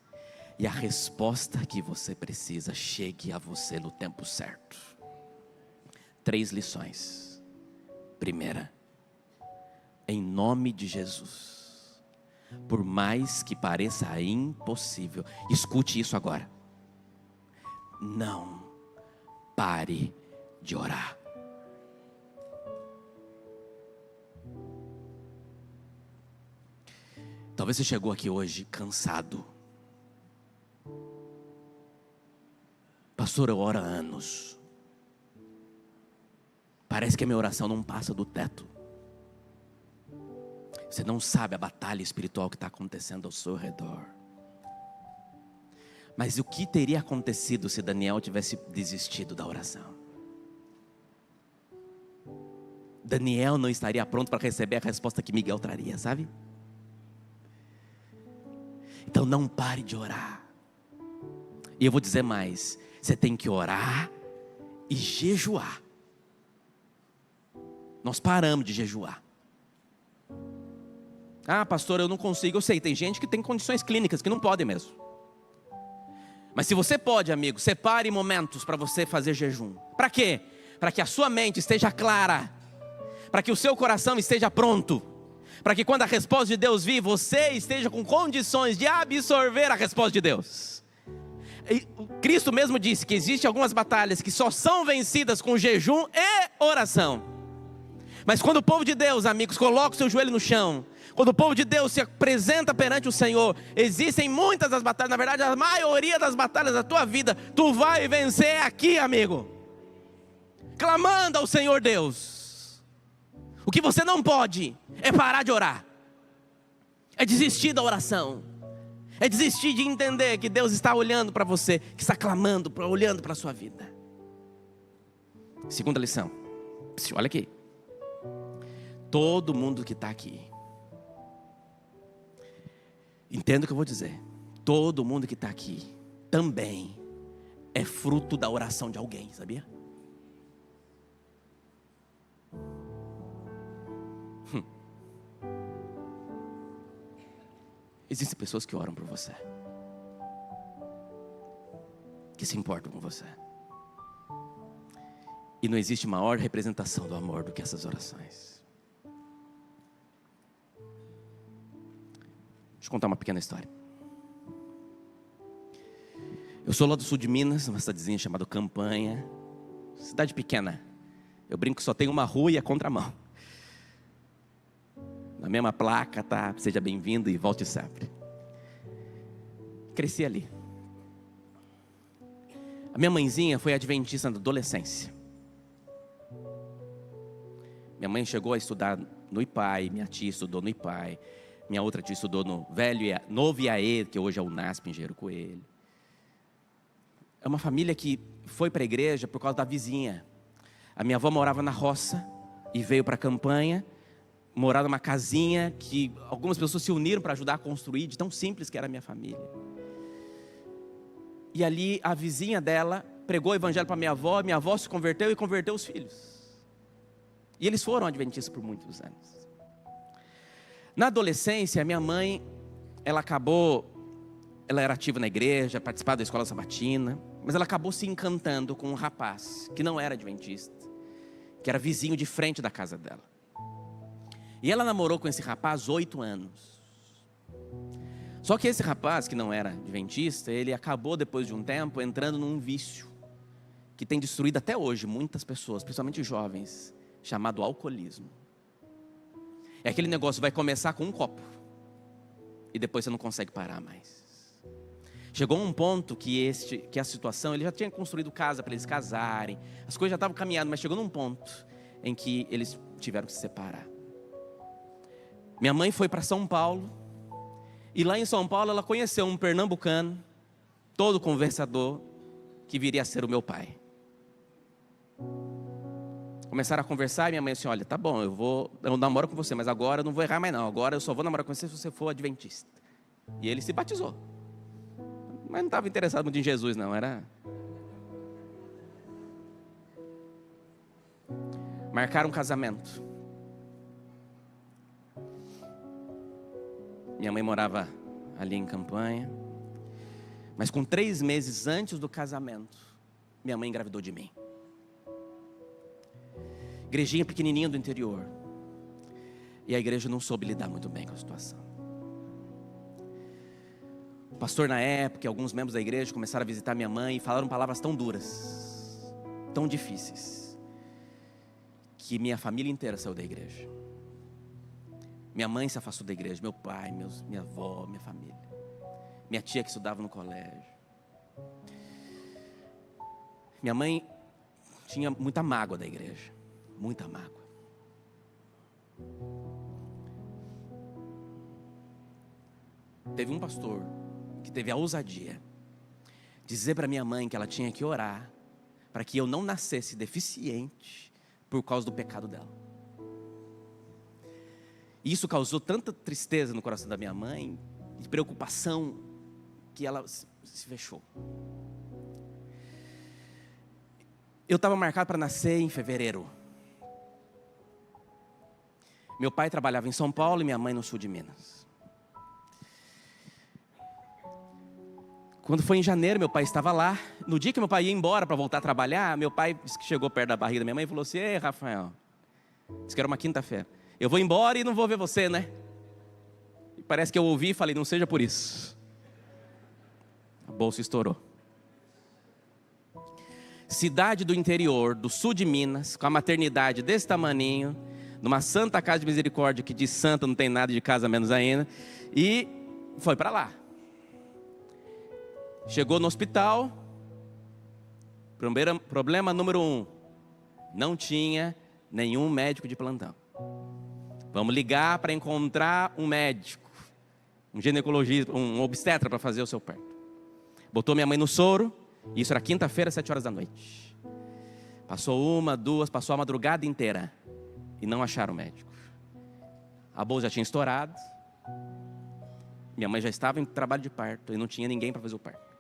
E a resposta que você precisa chegue a você no tempo certo. 3 lições. Primeira, em nome de Jesus, por mais que pareça impossível, escute isso agora. Não pare de orar. Talvez você chegou aqui hoje cansado. Pastor, eu oro há anos. Parece que a minha oração não passa do teto. Você não sabe a batalha espiritual que está acontecendo ao seu redor. Mas o que teria acontecido se Daniel tivesse desistido da oração? Daniel não estaria pronto para receber a resposta que Miguel traria, sabe? Então não pare de orar. E eu vou dizer mais, você tem que orar e jejuar. Nós paramos de jejuar. Ah, pastor, eu não consigo. Eu sei, tem gente que tem condições clínicas que não podem mesmo. Mas se você pode, amigo, separe momentos para você fazer jejum. Para quê? Para que a sua mente esteja clara, para que o seu coração esteja pronto, para que quando a resposta de Deus vir, você esteja com condições de absorver a resposta de Deus. E Cristo mesmo disse que existem algumas batalhas que só são vencidas com jejum e oração. Mas quando o povo de Deus, amigos, coloca o seu joelho no chão, quando o povo de Deus se apresenta perante o Senhor, existem muitas das batalhas, na verdade a maioria das batalhas da tua vida, tu vai vencer aqui, amigo, clamando ao Senhor Deus. O que você não pode é parar de orar, é desistir da oração, é desistir de entender que Deus está olhando para você, que está clamando, olhando para a sua vida. Segunda lição, olha aqui. Todo mundo que está aqui, entenda o que eu vou dizer. Todo mundo que está aqui também é fruto da oração de alguém, sabia? Existem pessoas que oram por você, que se importam com você. E não existe maior representação do amor do que essas orações. Deixa eu contar uma pequena história. Eu sou lá do sul de Minas, uma cidadezinha chamada Campanha. Cidade pequena. Eu brinco que só tem uma rua e é contramão. Na mesma placa, tá? Seja bem-vindo e volte sempre. Cresci ali. A minha mãezinha foi adventista na adolescência. Minha mãe chegou a estudar no IPAI, minha tia estudou no IPAI. Minha outra tia estudou no Novo IAE, que hoje é o NASP, Engenheiro Coelho. É uma família que foi para a igreja por causa da vizinha. A minha avó morava na roça e veio para a Campanha, morar numa casinha que algumas pessoas se uniram para ajudar a construir, de tão simples que era a minha família. E ali a vizinha dela pregou o evangelho para minha avó se converteu e converteu os filhos. E eles foram adventistas por muitos anos. Na adolescência, minha mãe, ela era ativa na igreja, participava da escola sabatina, mas ela acabou se encantando com um rapaz que não era adventista, que era vizinho de frente da casa dela. E ela namorou com esse rapaz 8 anos. Só que esse rapaz, que não era adventista, ele acabou depois de um tempo entrando num vício que tem destruído até hoje muitas pessoas, principalmente jovens, chamado alcoolismo. É aquele negócio, vai começar com um copo e depois você não consegue parar mais. Chegou um ponto que a situação, ele já tinha construído casa para eles casarem, as coisas já estavam caminhando, mas chegou num ponto em que eles tiveram que se separar. Minha mãe foi para São Paulo, e lá em São Paulo ela conheceu um pernambucano, todo conversador, que viria a ser o meu pai. Começaram a conversar e minha mãe disse, olha, tá bom, eu namoro com você, mas agora eu não vou errar mais não. Agora eu só vou namorar com você se você for adventista. E ele se batizou. Mas não estava interessado muito em Jesus, não. Marcaram um casamento. Minha mãe morava ali em Campanha. Mas com 3 meses antes do casamento, minha mãe engravidou de mim. Igrejinha pequenininha do interior. E a igreja não soube lidar muito bem com a situação. O pastor na época, alguns membros da igreja começaram a visitar minha mãe e falaram palavras tão duras, tão difíceis, que minha família inteira saiu da igreja. Minha mãe se afastou da igreja, meu pai, minha avó, minha família. Minha tia que estudava no colégio. Minha mãe tinha muita mágoa da igreja. Muita mágoa. Teve um pastor que teve a ousadia de dizer para minha mãe que ela tinha que orar para que eu não nascesse deficiente por causa do pecado dela. E isso causou tanta tristeza no coração da minha mãe, e preocupação, que ela se fechou. Eu estava marcado para nascer em fevereiro. Meu pai trabalhava em São Paulo e minha mãe no sul de Minas. Quando foi em janeiro, meu pai estava lá. No dia que meu pai ia embora para voltar a trabalhar, meu pai disse que chegou perto da barriga da minha mãe e falou assim, ei, Rafael, disse que era uma quinta-feira, eu vou embora e não vou ver você, né? E parece que eu ouvi e falei, não seja por isso. A bolsa estourou. Cidade do interior, do sul de Minas, com a maternidade desse tamaninho, numa santa casa de misericórdia, que de santa não tem nada, de casa menos ainda, e foi para lá. Chegou no hospital, problema número 1, não tinha nenhum médico de plantão. Vamos ligar para encontrar um médico, um ginecologista, um obstetra para fazer o seu parto. Botou minha mãe no soro, isso era quinta-feira, 7 horas da noite. Passou 1, 2, passou a madrugada inteira e não acharam o médico. A bolsa já tinha estourado, minha mãe já estava em trabalho de parto e não tinha ninguém para fazer o parto.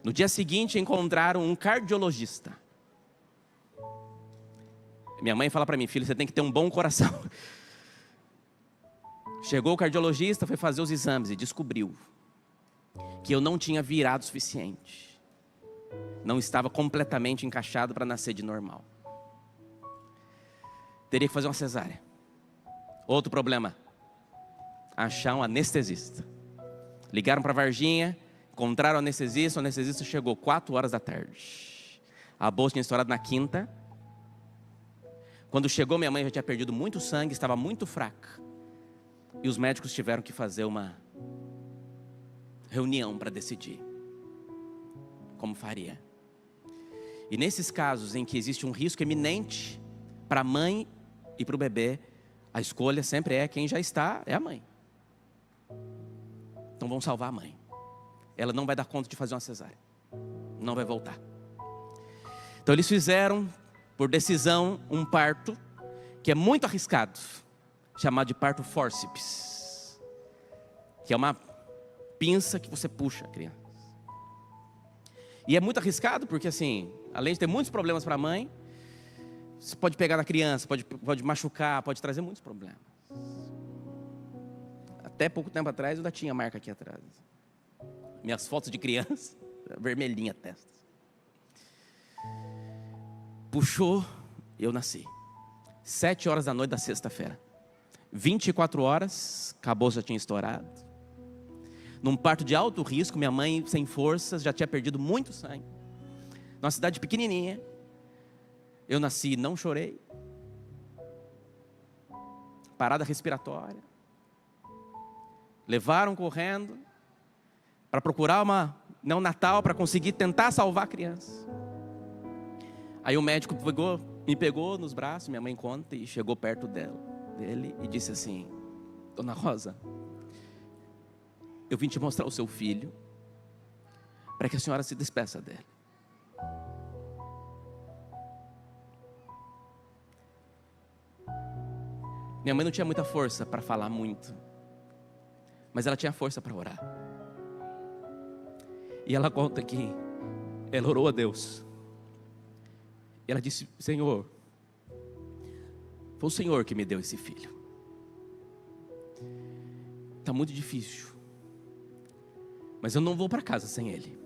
No dia seguinte encontraram um cardiologista. Minha mãe fala para mim, filho, você tem que ter um bom coração. Chegou o cardiologista, foi fazer os exames e descobriu que eu não tinha virado o suficiente. Não estava completamente encaixado para nascer de normal. Teria que fazer uma cesárea. Outro problema, achar um anestesista. Ligaram para Varginha, encontraram o anestesista chegou 4 horas da tarde. A bolsa tinha estourado na quinta. Quando chegou, minha mãe já tinha perdido muito sangue, estava muito fraca. E os médicos tiveram que fazer uma reunião para decidir como faria. E nesses casos em que existe um risco eminente para a mãe e para o bebê, a escolha sempre é quem já está, é a mãe. Então vamos salvar a mãe. Ela não vai dar conta de fazer uma cesárea. Não vai voltar. Então eles fizeram, por decisão, um parto que é muito arriscado, chamado de parto fórceps, que é uma pinça que você puxa a criança. E é muito arriscado porque, assim, além de ter muitos problemas para a mãe, você pode pegar na criança, pode machucar, pode trazer muitos problemas. Até pouco tempo atrás eu ainda tinha marca aqui atrás. Minhas fotos de criança, vermelhinha a testa. Puxou, eu nasci. 7 horas da noite da sexta-feira. 24 horas, acabou, já tinha estourado. Num parto de alto risco, minha mãe sem forças, já tinha perdido muito sangue. Numa cidade pequenininha. Eu nasci e não chorei. Parada respiratória. Levaram correndo para procurar uma neonatal para conseguir tentar salvar a criança. Aí o médico me pegou nos braços, minha mãe conta, e chegou perto dele e disse assim: Dona Rosa, eu vim te mostrar o seu filho para que a senhora se despeça dele. Minha mãe não tinha muita força para falar muito, mas ela tinha força para orar. E ela conta que ela orou a Deus. E ela disse: Senhor, foi o Senhor que me deu esse filho. Está muito difícil, mas eu não vou para casa sem ele.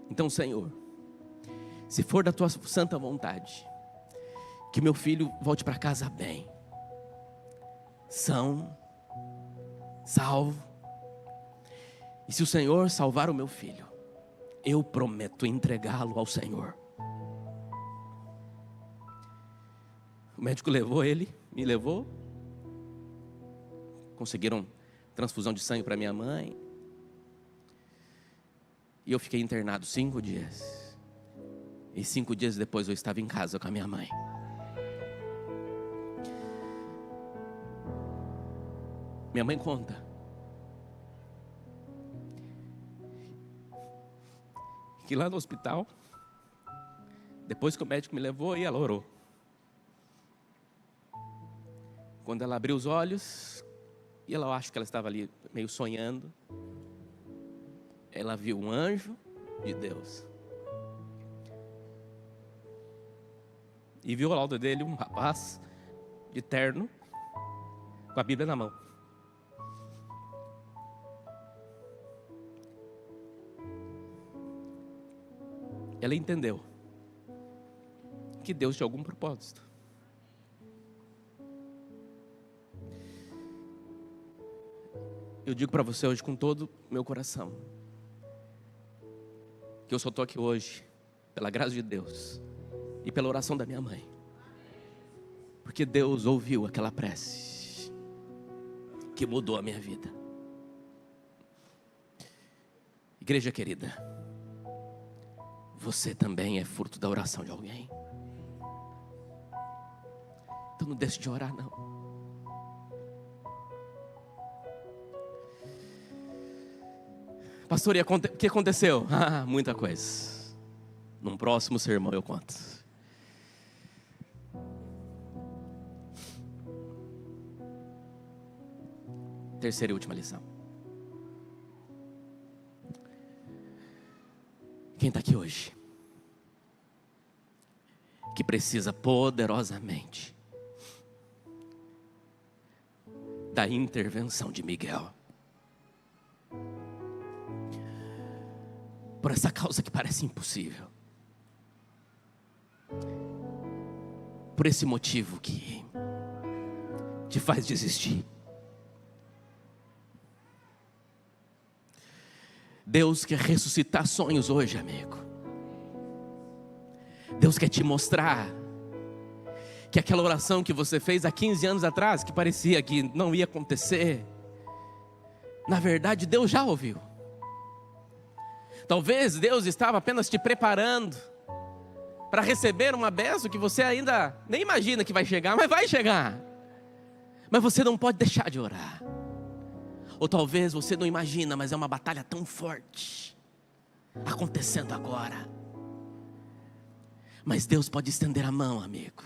Então, Senhor, se for da tua santa vontade, que meu filho volte para casa bem, são, salvo. E se o Senhor salvar o meu filho, eu prometo entregá-lo ao Senhor. O médico levou ele, me levou. Conseguiram transfusão de sangue para minha mãe. E eu fiquei internado 5 dias. E 5 dias depois eu estava em casa com a minha mãe. Minha mãe conta que lá no hospital, depois que o médico me levou, e ela orou. Quando ela abriu os olhos, e eu acho que ela estava ali meio sonhando, ela viu um anjo de Deus. E viu ao lado dele um rapaz de terno, com a Bíblia na mão. Ela entendeu que Deus tinha algum propósito. Eu digo para você hoje com todo o meu coração, que eu só estou aqui hoje pela graça de Deus e pela oração da minha mãe, porque Deus ouviu aquela prece que mudou a minha vida. Igreja querida, você também é fruto da oração de alguém. Então não deixe de orar, não. Pastor, e o que aconteceu? Muita coisa. Num próximo sermão eu conto. Terceira e última lição. Quem está aqui hoje, que precisa poderosamente da intervenção de Miguel, por essa causa que parece impossível, por esse motivo que te faz desistir. Deus quer ressuscitar sonhos hoje, amigo. Deus quer te mostrar que aquela oração que você fez há 15 anos atrás, que parecia que não ia acontecer, na verdade Deus já ouviu. Talvez Deus estava apenas te preparando para receber uma bênção que você ainda nem imagina que vai chegar, mas vai chegar. Mas você não pode deixar de orar. Ou talvez você não imagina, mas é uma batalha tão forte acontecendo agora. Mas Deus pode estender a mão, amigo,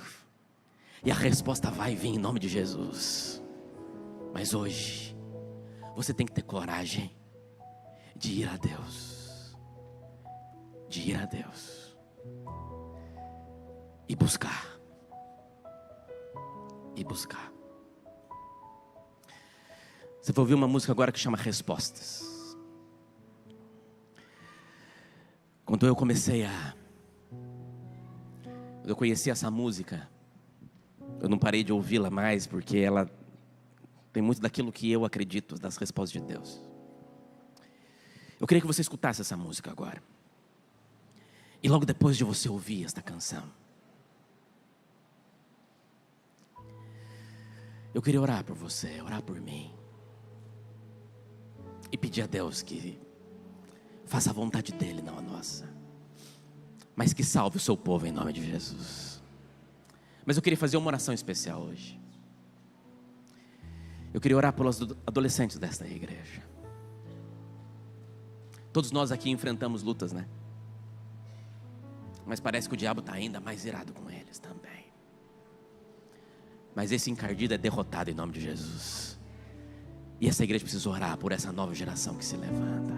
e a resposta vai vir em nome de Jesus. Mas hoje você tem que ter coragem de ir a Deus, de ir a Deus e buscar, e buscar. Você vai ouvir uma música agora que chama Respostas. Quando eu conheci essa música, eu não parei de ouvi-la mais, porque ela tem muito daquilo que eu acredito, das respostas de Deus. Eu queria que você escutasse essa música agora. E logo depois de você ouvir esta canção, eu queria orar por você, orar por mim. E pedir a Deus que faça a vontade dEle, não a nossa, mas que salve o seu povo em nome de Jesus. Mas eu queria fazer uma oração especial hoje. Eu queria orar pelos adolescentes desta igreja. Todos nós aqui enfrentamos lutas, né? Mas parece que o diabo está ainda mais irado com eles também. mas esse encardido é derrotado em nome de Jesus. E essa igreja precisa orar por essa nova geração que se levanta.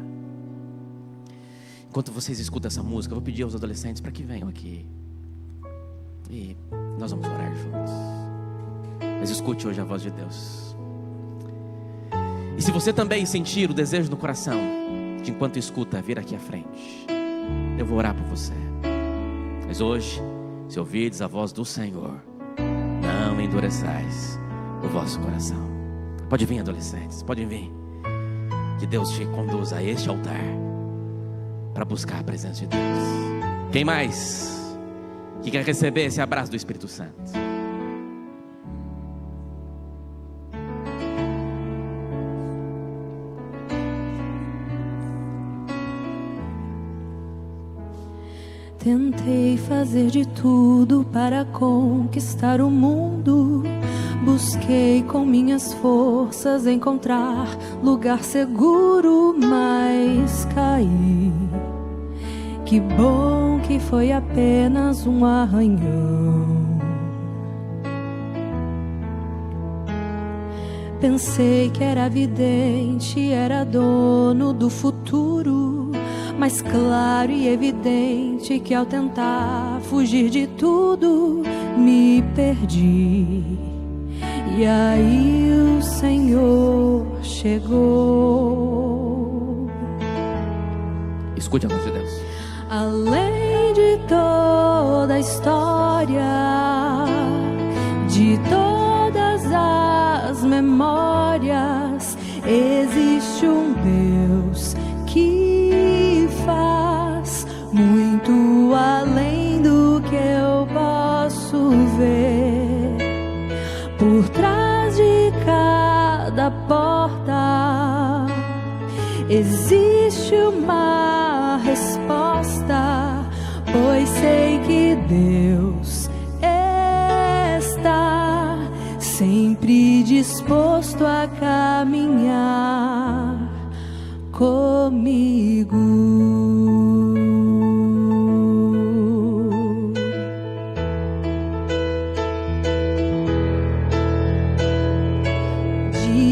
Enquanto vocês escutam essa música, eu vou pedir aos adolescentes para que venham aqui. E nós vamos orar juntos. Mas escute hoje a voz de Deus. E se você também sentir o desejo no coração de, enquanto escuta, vir aqui à frente, eu vou orar por você. Mas hoje, se ouvirdes a voz do Senhor, não endureçais o vosso coração. Pode vir, adolescentes, podem vir. Que Deus te conduza a este altar para buscar a presença de Deus. Quem mais que quer receber esse abraço do Espírito Santo? Tentei fazer de tudo para conquistar o mundo. Busquei com minhas forças encontrar lugar seguro, mas caí. Que bom que foi apenas um arranhão. Pensei que era vidente, era dono do futuro, mas claro e evidente que ao tentar fugir de tudo, me perdi. E aí o Senhor chegou. Escute a voz de Deus. Além de toda a história, de todas as memórias, existe um Deus que faz muito além do que eu posso ver. Por trás de cada porta existe uma resposta, pois sei que Deus está sempre disposto a caminhar comigo.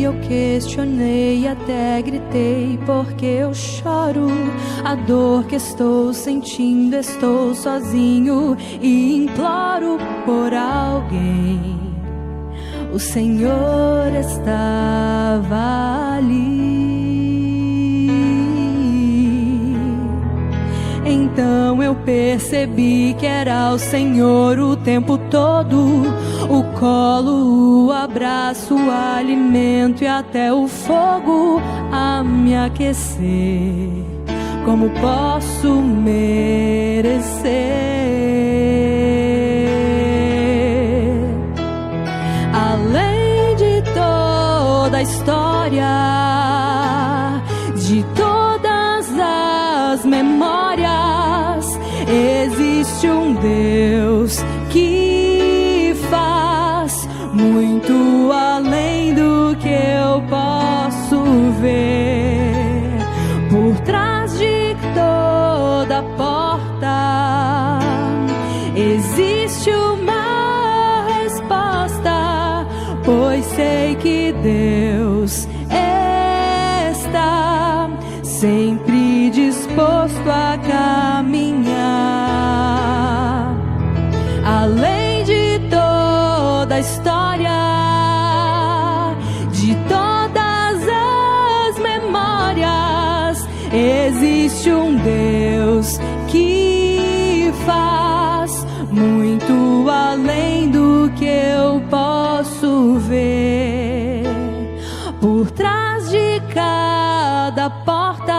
Eu questionei, até gritei, porque eu choro. A dor que estou sentindo, estou sozinho e imploro por alguém. O Senhor estava ali. Então eu percebi que era o Senhor o tempo todo. O colo, o abraço, o alimento e até o fogo a me aquecer. Como posso merecer? Além de toda a história, de todas as memórias, existe um Deus que faz muito além do que eu posso ver. Por trás de toda porta existe uma resposta, pois sei que Deus está sempre disposto a caminhar. Além de toda a história, de todas as memórias, existe um Deus que faz muito além do que eu posso ver. Por trás de cada porta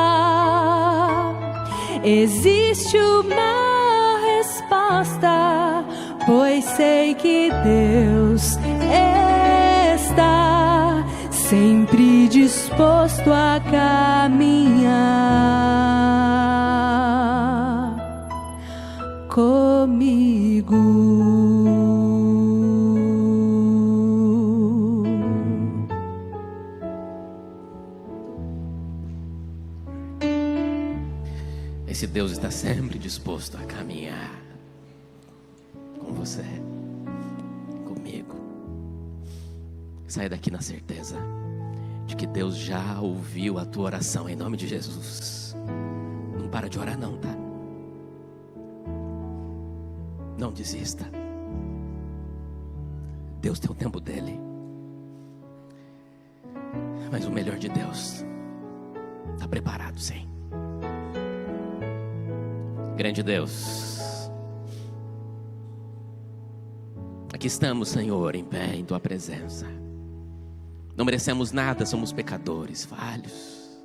existe uma resposta, pois sei que Deus está sempre disposto a caminhar comigo. Esse Deus está sempre disposto a caminhar com você, comigo. Sai daqui na certeza de que Deus já ouviu a tua oração, em nome de Jesus. Não para de orar não, tá? Não desista. Deus tem o tempo dele. Mas o melhor de Deus está preparado, sim. Grande Deus, aqui estamos, Senhor, em pé em tua presença. Não merecemos nada, somos pecadores, falhos,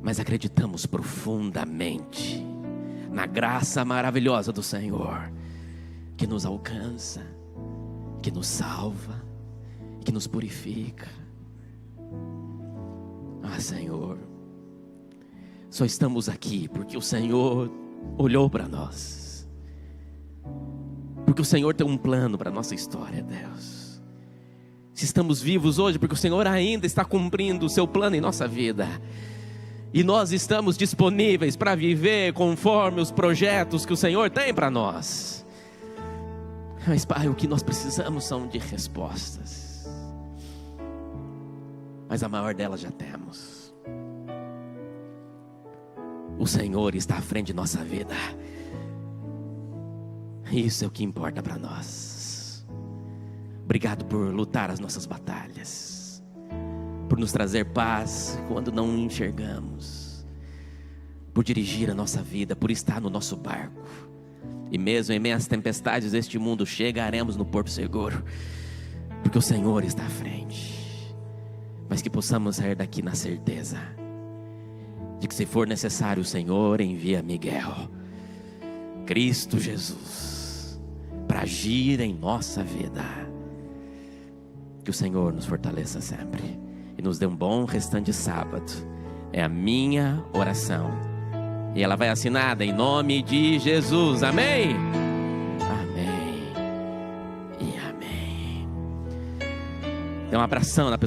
mas acreditamos profundamente na graça maravilhosa do Senhor, que nos alcança, que nos salva, que nos purifica. Ah, Senhor, só estamos aqui porque o Senhor olhou para nós, porque o Senhor tem um plano para a nossa história, Deus. Se estamos vivos hoje, porque o Senhor ainda está cumprindo o seu plano em nossa vida, e nós estamos disponíveis para viver conforme os projetos que o Senhor tem para nós. Mas, Pai, o que nós precisamos são de respostas, mas a maior delas já temos. O Senhor está à frente de nossa vida. Isso é o que importa para nós. Obrigado por lutar as nossas batalhas, por nos trazer paz quando não enxergamos, por dirigir a nossa vida, por estar no nosso barco. E mesmo em meio às tempestades deste mundo, chegaremos no porto seguro, porque o Senhor está à frente. Mas que possamos sair daqui na certeza de que, se for necessário, o Senhor envia Miguel, Cristo Jesus, para agir em nossa vida. Que o Senhor nos fortaleça sempre e nos dê um bom restante de sábado. É a minha oração, e ela vai assinada em nome de Jesus. Amém? Amém e amém. Dê um abração na pessoa.